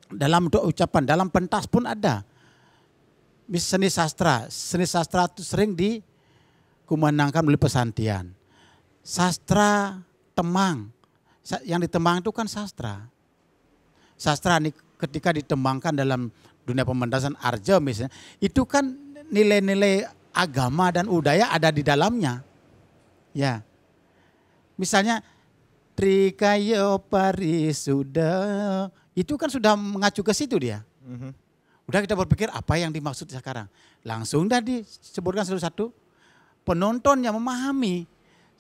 dalam bentuk ucapan, dalam pentas pun ada. Seni sastra itu sering dikumandangkan oleh pesantian. Sastra temang, yang ditemang itu kan sastra. Sastra ini ketika ditembangkan dalam dunia pementasan Arja misalnya, itu kan nilai-nilai agama dan budaya ada di dalamnya. Ya, misalnya Trikaya Parisuda, itu kan sudah mengacu ke situ dia. Udah kita berpikir apa yang dimaksud sekarang. Langsung dah disebutkan satu-satu. Penonton yang memahami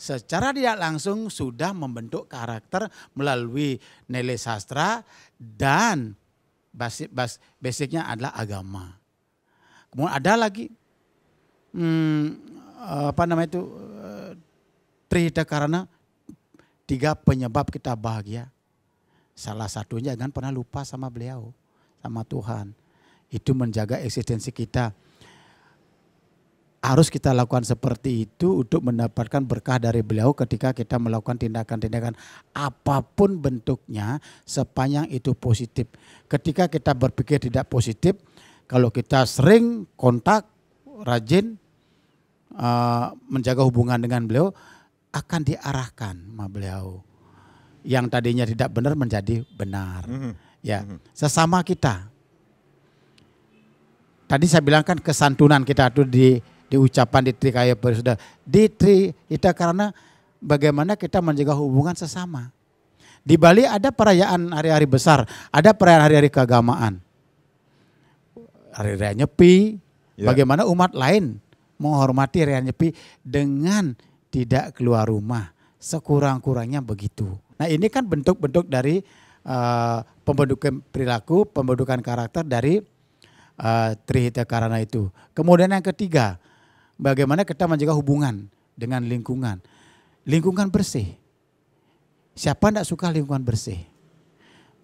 secara tidak langsung sudah membentuk karakter melalui nilai sastra dan basicnya adalah agama. Kemudian ada lagi Trihita karena 3 penyebab kita bahagia. Salah satunya jangan pernah lupa sama beliau, sama Tuhan. Itu menjaga eksistensi kita. Harus kita lakukan seperti itu untuk mendapatkan berkah dari beliau ketika kita melakukan tindakan-tindakan apapun bentuknya sepanjang itu positif. Ketika kita berpikir tidak positif, kalau kita sering kontak, rajin menjaga hubungan dengan beliau, akan diarahkan sama beliau. Yang tadinya tidak benar menjadi benar. Ya, sesama kita. Tadi saya bilang kan kesantunan kita itu di ucapan di Trikaya Parisuda. Di Trihita karena bagaimana kita menjaga hubungan sesama. Di Bali ada perayaan hari-hari besar, ada perayaan hari-hari keagamaan. Hari Raya Nyepi, bagaimana umat lain menghormati Raya Nyepi dengan tidak keluar rumah, sekurang-kurangnya begitu. Nah ini kan bentuk-bentuk dari pembentukan perilaku, pembentukan karakter dari Trihita karana itu. Kemudian yang ketiga, bagaimana kita menjaga hubungan dengan lingkungan. Lingkungan bersih. Siapa tidak suka lingkungan bersih?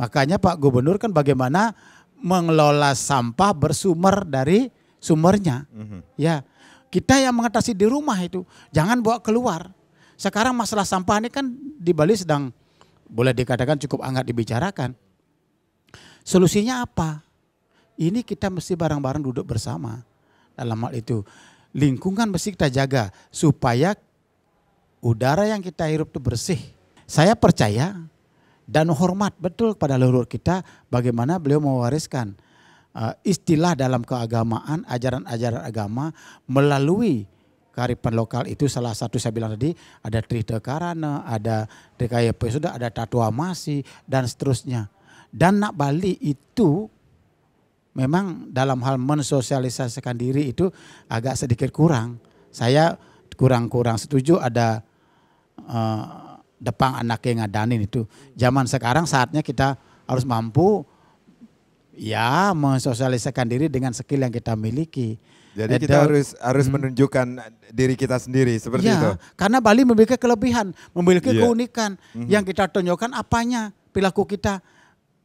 Makanya Pak Gubernur kan bagaimana mengelola sampah bersumber dari sumbernya. Ya. Kita yang mengatasi di rumah itu, jangan bawa keluar. Sekarang masalah sampah ini kan di Bali sedang boleh dikatakan cukup hangat dibicarakan. Solusinya apa? Ini kita mesti bareng-bareng duduk bersama. Dalam hal itu, lingkungan mesti kita jaga supaya udara yang kita hirup itu bersih. Saya percaya dan hormat betul kepada leluhur kita bagaimana beliau mewariskan istilah dalam keagamaan, ajaran-ajaran agama melalui kearifan lokal itu. Salah satu saya bilang tadi ada Trihita karana, ada Trikaya Parisuda, ada tatuamasi dan seterusnya. Dan Nak Bali itu memang dalam hal mensosialisasikan diri itu agak sedikit kurang. Saya kurang setuju ada depan anaknya ngadanin itu. Zaman sekarang saatnya kita harus mampu ya mensosialisasikan diri dengan skill yang kita miliki. Jadi kita harus menunjukkan diri kita sendiri seperti itu. Karena Bali memiliki kelebihan, memiliki keunikan. Yang kita tunjukkan apanya, perilaku kita.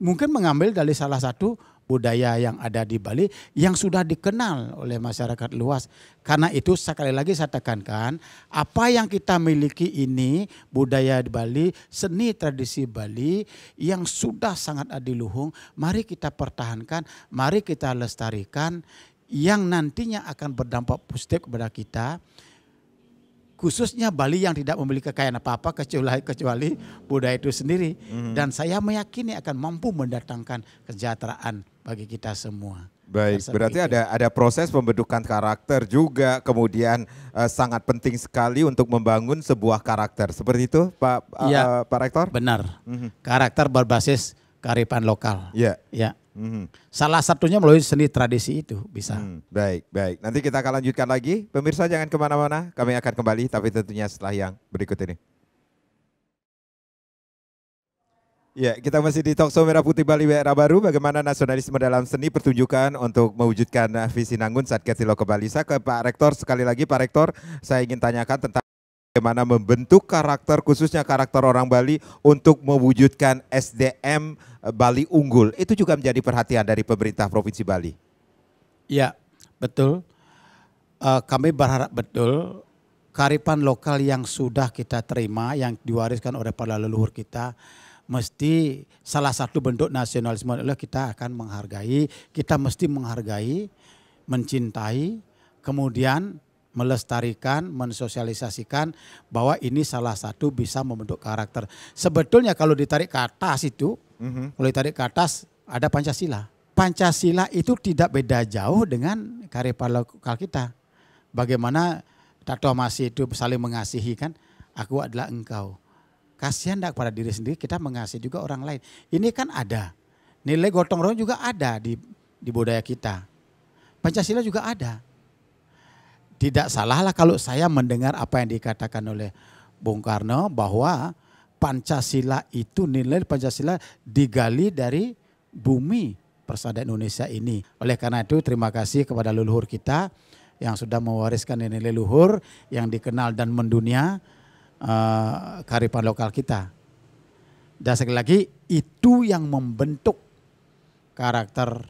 Mungkin mengambil dari salah satu budaya yang ada di Bali yang sudah dikenal oleh masyarakat luas. Karena itu sekali lagi saya tekankan, apa yang kita miliki ini, budaya di Bali, seni tradisi Bali yang sudah sangat adiluhung, mari kita pertahankan, mari kita lestarikan, yang nantinya akan berdampak positif kepada kita, khususnya Bali yang tidak memiliki kekayaan apa-apa kecuali budaya itu sendiri. Dan saya meyakini akan mampu mendatangkan kesejahteraan bagi kita semua. Baik, berarti ada proses pembentukan karakter juga, kemudian sangat penting sekali untuk membangun sebuah karakter. Seperti itu Pak Rektor? Benar, karakter berbasis kearifan lokal. Ya. Salah satunya melalui seni tradisi itu bisa. Baik. Nanti kita akan lanjutkan lagi. Pemirsa jangan kemana-mana, kami akan kembali tapi tentunya setelah yang berikut ini. Ya, kita masih di Talkshow Merah Putih Bali Era Baru. Bagaimana nasionalisme dalam seni pertunjukan untuk mewujudkan visi Nanggun saat Ketilo ke Bali. Saya ke Pak Rektor sekali lagi. Pak Rektor, saya ingin tanyakan tentang bagaimana membentuk karakter, khususnya karakter orang Bali untuk mewujudkan SDM Bali unggul. Itu juga menjadi perhatian dari pemerintah Provinsi Bali. Ya, betul. Kami berharap betul kearifan lokal yang sudah kita terima, yang diwariskan oleh para leluhur kita, mesti salah satu bentuk nasionalisme adalah kita akan menghargai, kita mesti menghargai, mencintai, kemudian melestarikan, mensosialisasikan bahwa ini salah satu bisa membentuk karakter. Sebetulnya kalau ditarik ke atas itu, kalau ditarik ke atas ada Pancasila. Pancasila itu tidak beda jauh dengan kearifan lokal kita. Bagaimana taktomasi itu saling mengasihi kan, aku adalah engkau. Kasihan enggak kepada diri sendiri, kita mengasihi juga orang lain. Ini kan ada. Nilai gotong royong juga ada di budaya kita. Pancasila juga ada. Tidak salahlah kalau saya mendengar apa yang dikatakan oleh Bung Karno bahwa Pancasila itu, nilai Pancasila digali dari bumi persada Indonesia ini. Oleh karena itu terima kasih kepada leluhur kita yang sudah mewariskan nilai luhur yang dikenal dan mendunia kearifan lokal kita. Dan sekali lagi itu yang membentuk karakter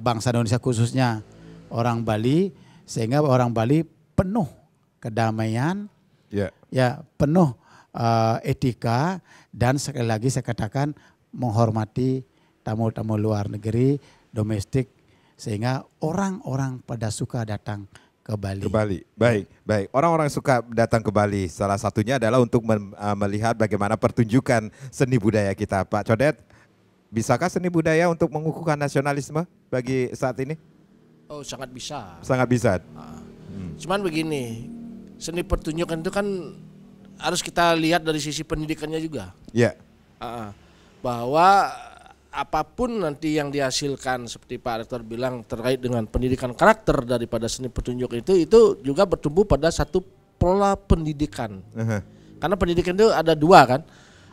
bangsa Indonesia khususnya orang Bali, sehingga orang Bali penuh kedamaian, penuh etika, dan sekali lagi saya katakan menghormati tamu-tamu luar negeri, domestik, sehingga orang-orang pada suka datang ke Bali. Baik. Orang-orang suka datang ke Bali. Salah satunya adalah untuk melihat bagaimana pertunjukan seni budaya kita. Pak Codet, bisakah seni budaya untuk mengukuhkan nasionalisme bagi saat ini? Oh, sangat bisa. Sangat bisa. Cuman begini, seni pertunjukan itu kan harus kita lihat dari sisi pendidikannya juga. Iya. Bahwa apapun nanti yang dihasilkan seperti Pak Rektor bilang terkait dengan pendidikan karakter daripada seni pertunjuk itu juga bertumbuh pada satu pola pendidikan. Karena pendidikan itu ada dua kan.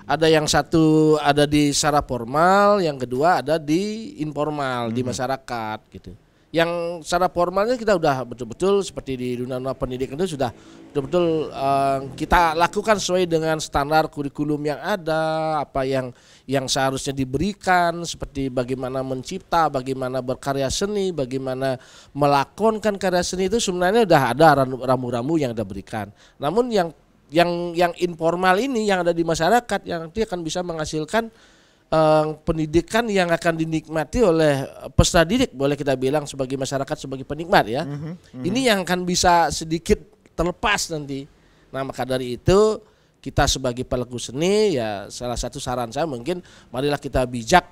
Ada yang satu ada di secara formal, yang kedua ada di informal, di masyarakat gitu. Yang secara formalnya kita udah betul-betul seperti di dunia pendidikan itu sudah betul-betul kita lakukan sesuai dengan standar kurikulum yang ada, apa yang seharusnya diberikan, seperti bagaimana mencipta, bagaimana berkarya seni, bagaimana melakonkan karya seni itu sebenarnya udah ada rambu-rambu yang kita berikan. Namun yang informal ini yang ada di masyarakat yang nanti akan bisa menghasilkan pendidikan yang akan dinikmati oleh peserta didik, boleh kita bilang sebagai masyarakat, sebagai penikmat ya. Ini yang akan bisa sedikit terlepas nanti. Nah maka dari itu kita sebagai pelaku seni ya salah satu saran saya mungkin marilah kita bijak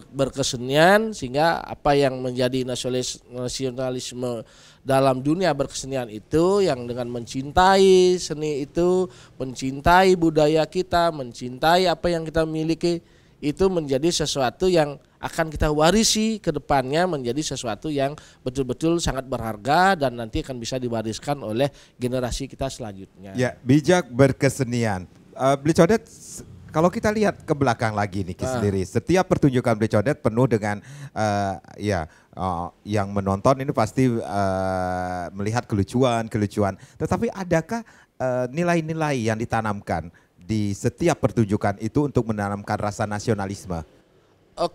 berkesenian sehingga apa yang menjadi nasionalisme dalam dunia berkesenian itu yang dengan mencintai seni itu, mencintai budaya kita, mencintai apa yang kita miliki, itu menjadi sesuatu yang akan kita warisi ke depannya menjadi sesuatu yang betul-betul sangat berharga dan nanti akan bisa diwariskan oleh generasi kita selanjutnya. Ya, bijak berkesenian. Beli Codet, kalau kita lihat ke belakang lagi nih sendiri, setiap pertunjukan Beli Codet penuh dengan yang menonton ini pasti melihat kelucuan. Tetapi adakah nilai-nilai yang ditanamkan di setiap pertunjukan itu untuk menanamkan rasa nasionalisme?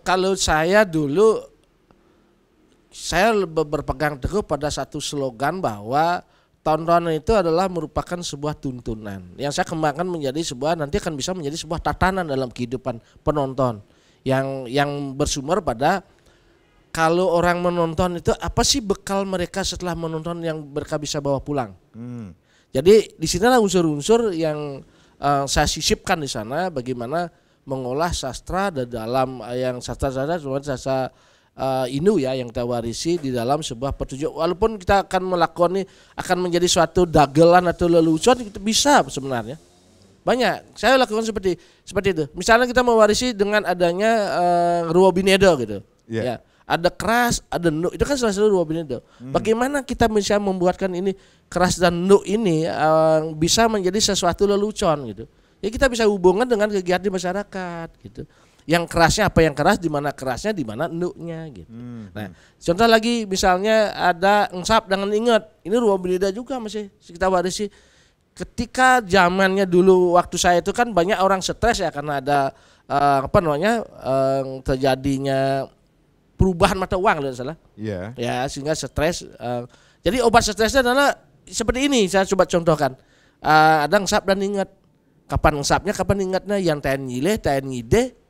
Kalau saya dulu, saya berpegang teguh pada satu slogan bahwa tontonan itu adalah merupakan sebuah tuntunan yang saya kembangkan menjadi sebuah, nanti akan bisa menjadi sebuah tatanan dalam kehidupan penonton yang bersumber pada kalau orang menonton itu apa sih bekal mereka setelah menonton yang mereka bisa bawa pulang. Jadi di sinilah unsur-unsur yang saya sisipkan di sana, bagaimana mengolah sastra dalam yang sastra Inu ya yang kita warisi di dalam sebuah pertunjukan. Walaupun kita akan melakukan ini akan menjadi suatu dagelan atau lelucon, itu bisa sebenarnya. Banyak. Saya lakukan seperti itu. Misalnya kita mewarisi dengan adanya Ruobinedo gitu. Ya. Ada keras, ada nuk. Itu kan salah satu Ruobinedo. Bagaimana kita bisa membuatkan ini keras dan nuk ini bisa menjadi sesuatu lelucon gitu. Ya kita bisa hubungkan dengan kegiatan di masyarakat gitu. Yang kerasnya apa yang keras, di mana kerasnya, di mana enduknya gitu. Nah, contoh lagi misalnya ada engsap dengan ingat. Ini Ruobinedo juga masih kita warisi. Ketika zamannya dulu waktu saya itu kan banyak orang stres ya karena ada terjadinya perubahan mata uang kalau tidak salah. Iya. Ya, sehingga stres. Jadi obat stresnya adalah seperti ini, saya coba contohkan. Ada engsap dan ingat. Kapan engsapnya, kapan ingatnya, yang tayan nyileh, tayan ngide.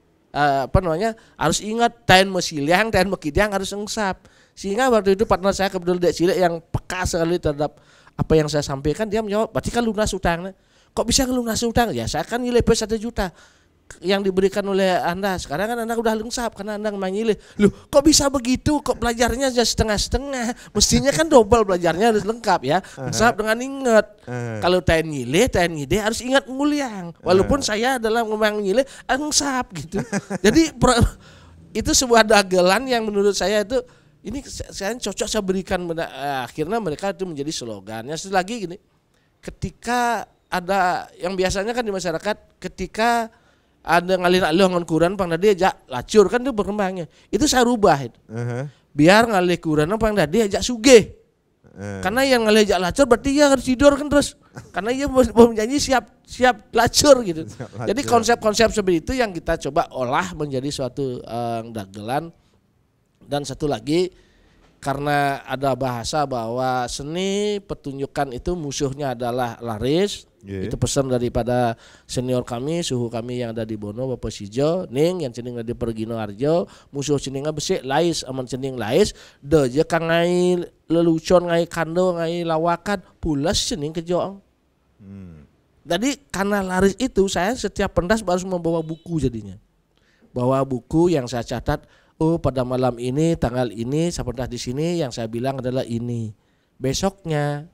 Harus ingat tayan mesiliang, tayan mekidang harus engsap. Sehingga waktu itu partner saya kebetulan Dek Cilik yang peka sekali terhadap apa yang saya sampaikan, dia menjawab, berarti kan lunas utangnya. Kok bisa lunas utang? Ya saya kan nyileh 1 juta yang diberikan oleh Anda. Sekarang kan Anda udah lengsap karena Anda menyileh. Loh, kok bisa begitu? Kok belajarnya aja setengah-setengah? Mestinya kan double belajarnya harus lengkap ya. Lengsap dengan ingat. Kalau tayan nyileh, tayan ngide harus ingat nguliang. Walaupun saya adalah ngomong nyileh, lengsap gitu. Jadi itu sebuah dagelan yang menurut saya itu ini saya cocok saya berikan. Akhirnya mereka itu menjadi slogannya. Setelah lagi gini, ketika ada yang biasanya kan di masyarakat ketika ada ngalih ngon Quran pang tadi aja lacur kan itu berkembangnya. Itu saya rubah itu. Biar ngalih Quran pang tadi aja sugih. Karena yang ngalih aja lacur berarti dia harus tidur kan terus. Karena dia mau menjanji siap lacur gitu. Jadi konsep-konsep seperti itu yang kita coba olah menjadi suatu dagelan. Dan satu lagi karena ada bahasa bahwa seni pertunjukan itu musuhnya adalah laris. Itu pesan daripada senior kami, suhu kami yang ada di Bono, Bapak Sijo, Ning yang cening di Pergino Arjo, musuh ceningnya besik lais aman cening lais, deje kang ngai lelucon ngai kando ngai lawakan pulas cening kejoang. Jadi karena laris itu saya setiap pentas harus membawa buku jadinya. Bawa buku yang saya catat, oh pada malam ini tanggal ini saya pentas di sini yang saya bilang adalah ini. Besoknya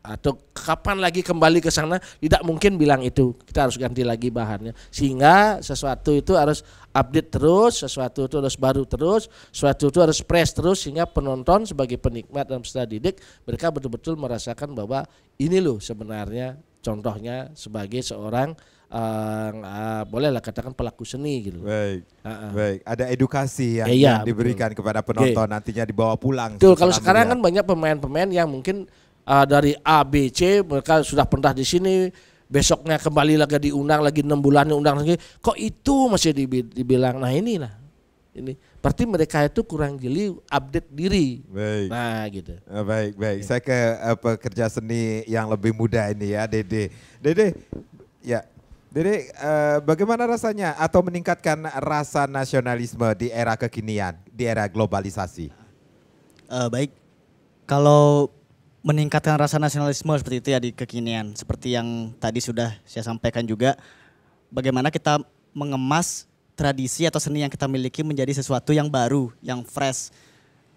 atau kapan lagi kembali ke sana tidak mungkin bilang itu, kita harus ganti lagi bahannya sehingga sesuatu itu harus update terus, sesuatu itu harus baru terus, sesuatu itu harus fresh terus sehingga penonton sebagai penikmat dan peserta didik mereka betul-betul merasakan bahwa ini loh sebenarnya contohnya sebagai seorang bolehlah katakan pelaku seni gitu. Baik. Ada edukasi yang diberikan kepada penonton nantinya dibawa pulang. Betul, kalau sekarang kan banyak pemain-pemain yang mungkin dari A, B, C mereka sudah pentas di sini, besoknya kembali lagi diundang lagi 6 bulan diundang lagi, kok itu masih dibilang. Nah inilah ini berarti mereka itu kurang jeli update diri. Baik. Nah gitu. Baik. Saya ke pekerja seni yang lebih muda ini ya, Dede. Ya. Dede, bagaimana rasanya atau meningkatkan rasa nasionalisme di era kekinian, di era globalisasi? Baik, kalau meningkatkan rasa nasionalisme seperti itu ya di kekinian, seperti yang tadi sudah saya sampaikan juga, bagaimana kita mengemas tradisi atau seni yang kita miliki menjadi sesuatu yang baru, yang fresh.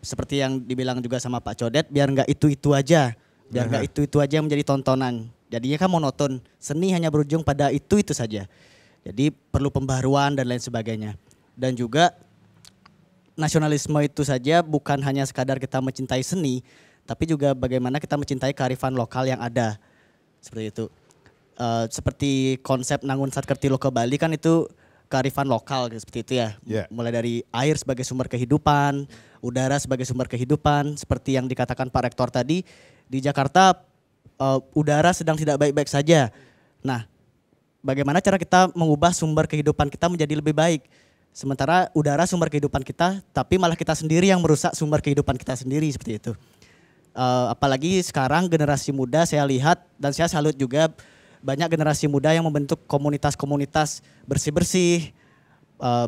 Seperti yang dibilang juga sama Pak Codet, biar nggak itu-itu aja, biar nggak itu-itu aja menjadi tontonan. Jadinya kan monoton, seni hanya berujung pada itu-itu saja. Jadi perlu pembaruan dan lain sebagainya. Dan juga nasionalisme itu saja bukan hanya sekadar kita mencintai seni, tapi juga bagaimana kita mencintai kearifan lokal yang ada. Seperti itu. seperti konsep Nangun Satkertilo ke Bali kan itu kearifan lokal gitu, seperti itu ya. Yeah. Mulai dari air sebagai sumber kehidupan, udara sebagai sumber kehidupan, seperti yang dikatakan Pak Rektor tadi, di Jakarta udara sedang tidak baik-baik saja. Nah, bagaimana cara kita mengubah sumber kehidupan kita menjadi lebih baik? Sementara udara sumber kehidupan kita, tapi malah kita sendiri yang merusak sumber kehidupan kita sendiri, seperti itu. Apalagi sekarang generasi muda saya lihat dan saya salut juga banyak generasi muda yang membentuk komunitas-komunitas bersih-bersih,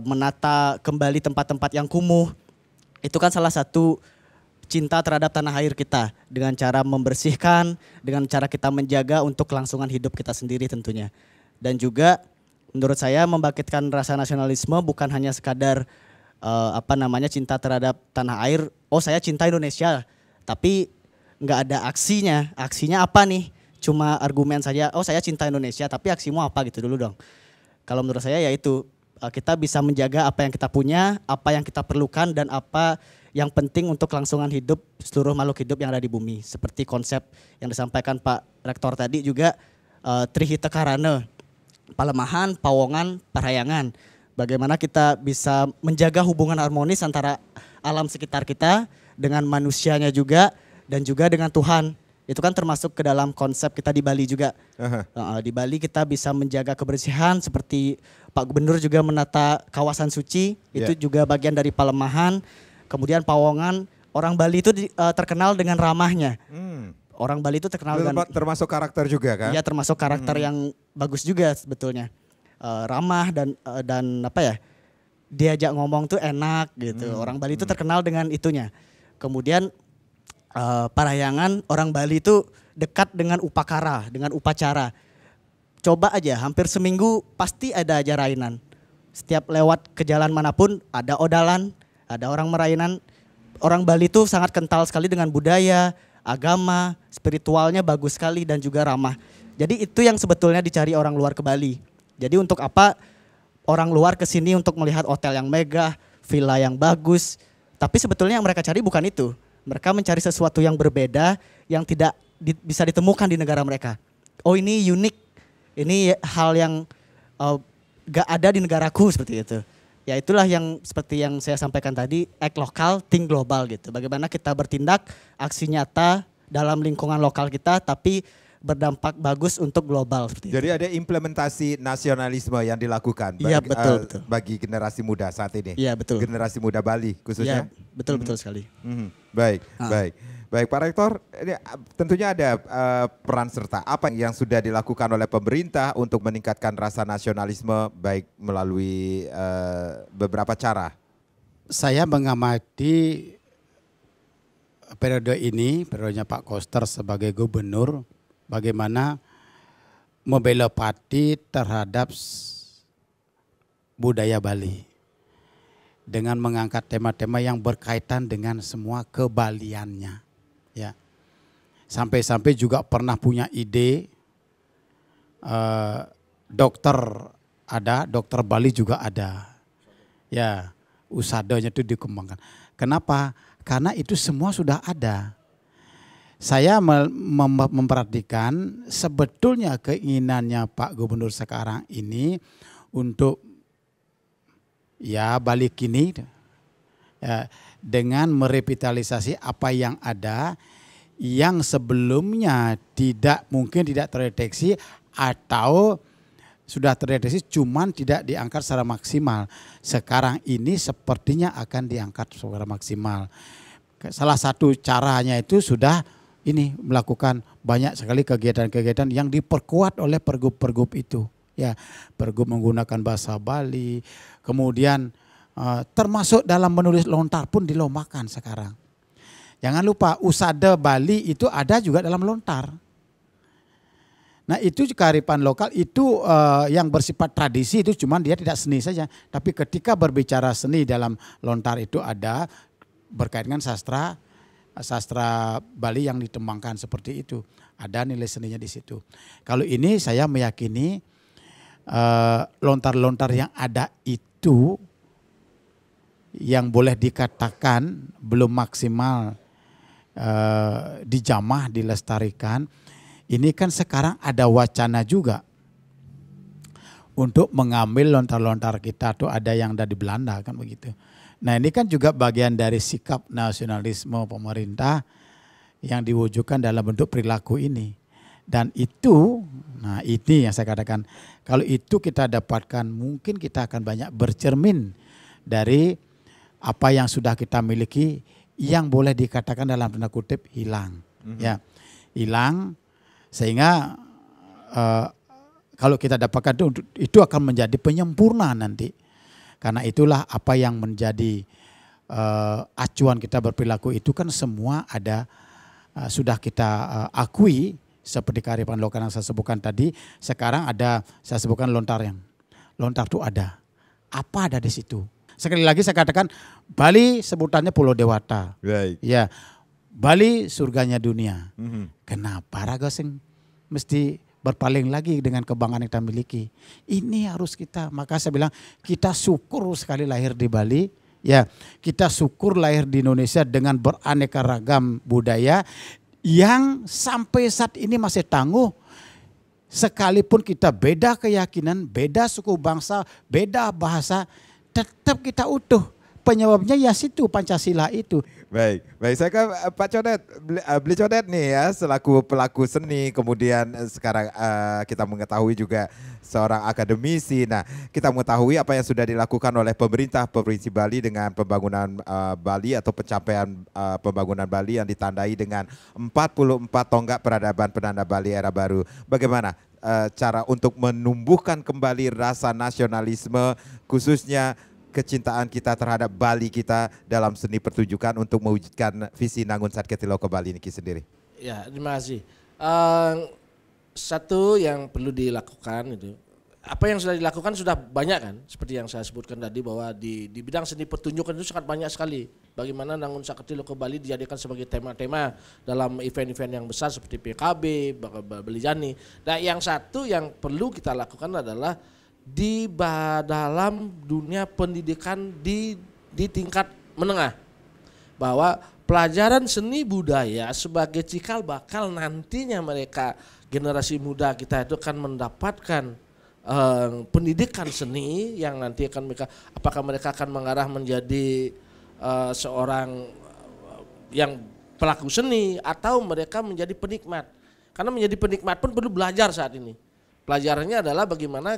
menata kembali tempat-tempat yang kumuh. Itu kan salah satu cinta terhadap tanah air kita dengan cara membersihkan, dengan cara kita menjaga untuk kelangsungan hidup kita sendiri tentunya. Dan juga menurut saya membangkitkan rasa nasionalisme bukan hanya sekadar cinta terhadap tanah air. Oh, saya cinta Indonesia, tapi nggak ada aksinya. Aksinya apa nih? Cuma argumen saja, oh saya cinta Indonesia, tapi aksimu apa gitu dulu dong. Kalau menurut saya ya itu, kita bisa menjaga apa yang kita punya, apa yang kita perlukan, dan apa yang penting untuk kelangsungan hidup seluruh makhluk hidup yang ada di bumi. Seperti konsep yang disampaikan Pak Rektor tadi juga, Trihita Karana, Palemahan, Pawongan, Parayangan. Bagaimana kita bisa menjaga hubungan harmonis antara alam sekitar kita dengan manusianya juga, dan juga dengan Tuhan. Itu kan termasuk ke dalam konsep kita di Bali juga. Di Bali kita bisa menjaga kebersihan seperti Pak Gubernur juga menata kawasan suci. Itu juga bagian dari Palemahan. Kemudian Pawongan, orang Bali itu terkenal dengan ramahnya. Orang Bali itu terkenal dengan... Termasuk karakter juga kan? Iya, termasuk karakter yang bagus juga sebetulnya. Ramah dan diajak ngomong tuh enak gitu. Orang Bali itu terkenal dengan itunya. Kemudian Parayangan, orang Bali itu dekat dengan upakara, dengan upacara. Coba aja, hampir seminggu pasti ada aja rainan. Setiap lewat ke jalan manapun ada odalan, ada orang merainan. Orang Bali itu sangat kental sekali dengan budaya, agama, spiritualnya bagus sekali dan juga ramah. Jadi itu yang sebetulnya dicari orang luar ke Bali. Jadi untuk apa orang luar ke sini untuk melihat hotel yang megah, villa yang bagus. Tapi sebetulnya yang mereka cari bukan itu. Mereka mencari sesuatu yang berbeda yang tidak bisa ditemukan di negara mereka. Oh, ini unik, ini hal yang gak ada di negaraku, seperti itu. Ya itulah yang seperti yang saya sampaikan tadi, act lokal, think global gitu. Bagaimana kita bertindak, aksi nyata dalam lingkungan lokal kita tapi berdampak bagus untuk global. Jadi ada implementasi nasionalisme yang dilakukan betul. Bagi generasi muda saat ini. Iya, betul. Generasi muda Bali khususnya. Iya, betul sekali. Baik. Baik Pak Rektor, ini tentunya ada peran serta apa yang sudah dilakukan oleh pemerintah untuk meningkatkan rasa nasionalisme baik melalui beberapa cara. Saya mengamati periode ini, periodenya Pak Koster sebagai gubernur, bagaimana membela pati terhadap budaya Bali dengan mengangkat tema-tema yang berkaitan dengan semua kebaliannya. Ya, sampai-sampai juga pernah punya ide dokter Bali juga ada. Ya, usadanya itu dikembangkan. Kenapa? Karena itu semua sudah ada. Saya memperhatikan sebetulnya keinginannya Pak Gubernur sekarang ini untuk balik ini dengan merevitalisasi apa yang ada yang sebelumnya mungkin tidak terdeteksi atau sudah terdeteksi cuman tidak diangkat secara maksimal. Sekarang ini sepertinya akan diangkat secara maksimal. Salah satu caranya itu sudah melakukan banyak sekali kegiatan-kegiatan yang diperkuat oleh pergub-pergub itu. Ya, pergub menggunakan bahasa Bali, kemudian termasuk dalam menulis lontar pun dilombakan sekarang. Jangan lupa usada Bali itu ada juga dalam lontar. Nah itu kearifan lokal itu yang bersifat tradisi itu cuman dia tidak seni saja. Tapi ketika berbicara seni dalam lontar itu ada berkaitan dengan sastra Bali yang ditembangkan seperti itu. Ada nilai seninya di situ. Kalau ini saya meyakini lontar-lontar yang ada itu yang boleh dikatakan belum maksimal dijamah, dilestarikan, ini kan sekarang ada wacana juga untuk mengambil lontar-lontar kita tuh, ada yang dari Belanda kan begitu. Nah ini kan juga bagian dari sikap nasionalisme pemerintah yang diwujudkan dalam bentuk perilaku ini. Dan itu, nah ini yang saya katakan, kalau itu kita dapatkan mungkin kita akan banyak bercermin dari apa yang sudah kita miliki yang boleh dikatakan dalam tanda kutip hilang. Ya, hilang sehingga kalau kita dapatkan itu akan menjadi penyempurna nanti. Karena itulah apa yang menjadi acuan kita berperilaku itu kan semua ada sudah kita akui, seperti kearifan lokal yang saya sebutkan tadi. Sekarang ada saya sebutkan lontar itu ada. Apa ada di situ? Sekali lagi saya katakan Bali sebutannya Pulau Dewata. Right. Ya, Bali surganya dunia. Kenapa raga sing mesti berpaling lagi dengan kebanggaan yang kita miliki? Ini harus kita, maka saya bilang kita syukur sekali lahir di Bali. Ya, kita syukur lahir di Indonesia dengan beraneka ragam budaya yang sampai saat ini masih tangguh. Sekalipun kita beda keyakinan, beda suku bangsa, beda bahasa, tetap kita utuh. Penyebabnya ya situ Pancasila itu. Baik, saya ke Pak Codet, Beli Codet nih ya, selaku pelaku seni, kemudian sekarang kita mengetahui juga seorang akademisi. Nah, kita mengetahui apa yang sudah dilakukan oleh pemerintah Provinsi Bali dengan pembangunan Bali atau pencapaian pembangunan Bali yang ditandai dengan 44 tonggak peradaban penanda Bali era baru. Bagaimana cara untuk menumbuhkan kembali rasa nasionalisme, khususnya kecintaan kita terhadap Bali kita dalam seni pertunjukan untuk mewujudkan visi Nangun Satketilo ke Bali ini sendiri? Ya, terima kasih. Satu yang perlu dilakukan itu, apa yang sudah dilakukan sudah banyak kan, seperti yang saya sebutkan tadi bahwa di bidang seni pertunjukan itu sangat banyak sekali. Bagaimana Nangun Satketilo ke Bali dijadikan sebagai tema-tema dalam event-event yang besar seperti PKB, Bali Jani. Nah, yang satu yang perlu kita lakukan adalah di dalam dunia pendidikan di tingkat menengah, bahwa pelajaran seni budaya sebagai cikal bakal nantinya mereka generasi muda kita itu akan mendapatkan pendidikan seni yang nanti akan mereka, apakah mereka akan mengarah menjadi seorang yang pelaku seni atau mereka menjadi penikmat. Karena menjadi penikmat pun perlu belajar saat ini. Pelajarannya adalah bagaimana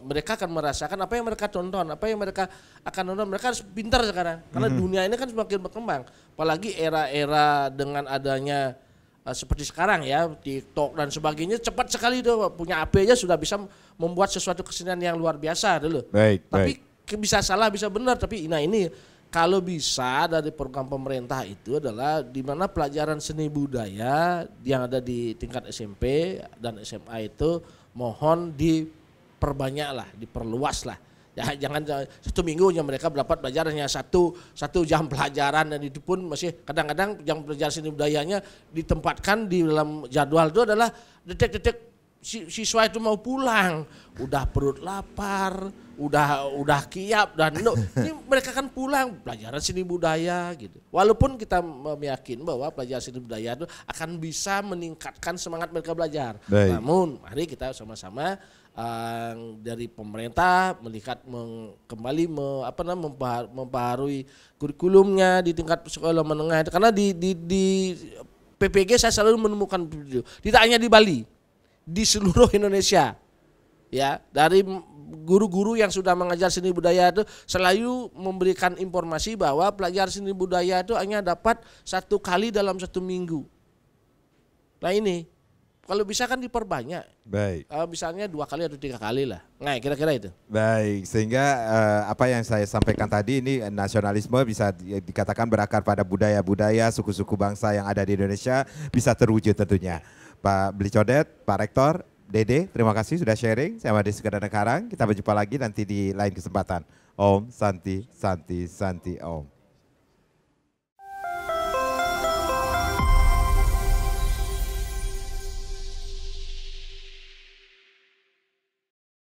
mereka akan merasakan apa yang mereka tonton, apa yang mereka akan nonton. Mereka harus pintar sekarang karena dunia ini kan semakin berkembang. Apalagi era-era dengan adanya seperti sekarang ya, TikTok dan sebagainya, cepat sekali tuh, punya HP aja sudah bisa membuat sesuatu kesenian yang luar biasa dulu. Tapi bisa salah bisa benar, tapi nah ini kalau bisa dari program pemerintah itu adalah di mana pelajaran seni budaya yang ada di tingkat SMP dan SMA itu mohon diperbanyak lah, diperluas lah. Ya, jangan satu minggu yang mereka dapat pelajarannya satu jam pelajaran, dan itu pun masih kadang-kadang jam pelajaran seni budayanya ditempatkan di dalam jadwal itu adalah detik-detik siswa itu mau pulang, udah perut lapar, udah kiap dan ini mereka kan pulang pelajaran seni budaya gitu. Walaupun kita meyakini bahwa pelajaran seni budaya itu akan bisa meningkatkan semangat mereka belajar. Baik. Namun mari kita sama-sama dari pemerintah melihat kembali membaharui kurikulumnya di tingkat sekolah menengah itu, karena di PPG saya selalu menemukan tidak hanya di Bali, di seluruh Indonesia ya, dari guru-guru yang sudah mengajar seni budaya itu selalu memberikan informasi bahwa pelajaran seni budaya itu hanya dapat 1 kali dalam 1 minggu. Nah ini kalau bisa kan diperbanyak. Baik. Misalnya 2 kali atau 3 kali lah. Nah kira-kira itu. Baik, sehingga apa yang saya sampaikan tadi ini nasionalisme bisa dikatakan berakar pada budaya-budaya suku-suku bangsa yang ada di Indonesia bisa terwujud tentunya. Pak Beli Codet, Pak Rektor, Dede, terima kasih sudah sharing. Saya Made Sukadana Karang. Kita berjumpa lagi nanti di lain kesempatan. Om Santi Santi Santi Om.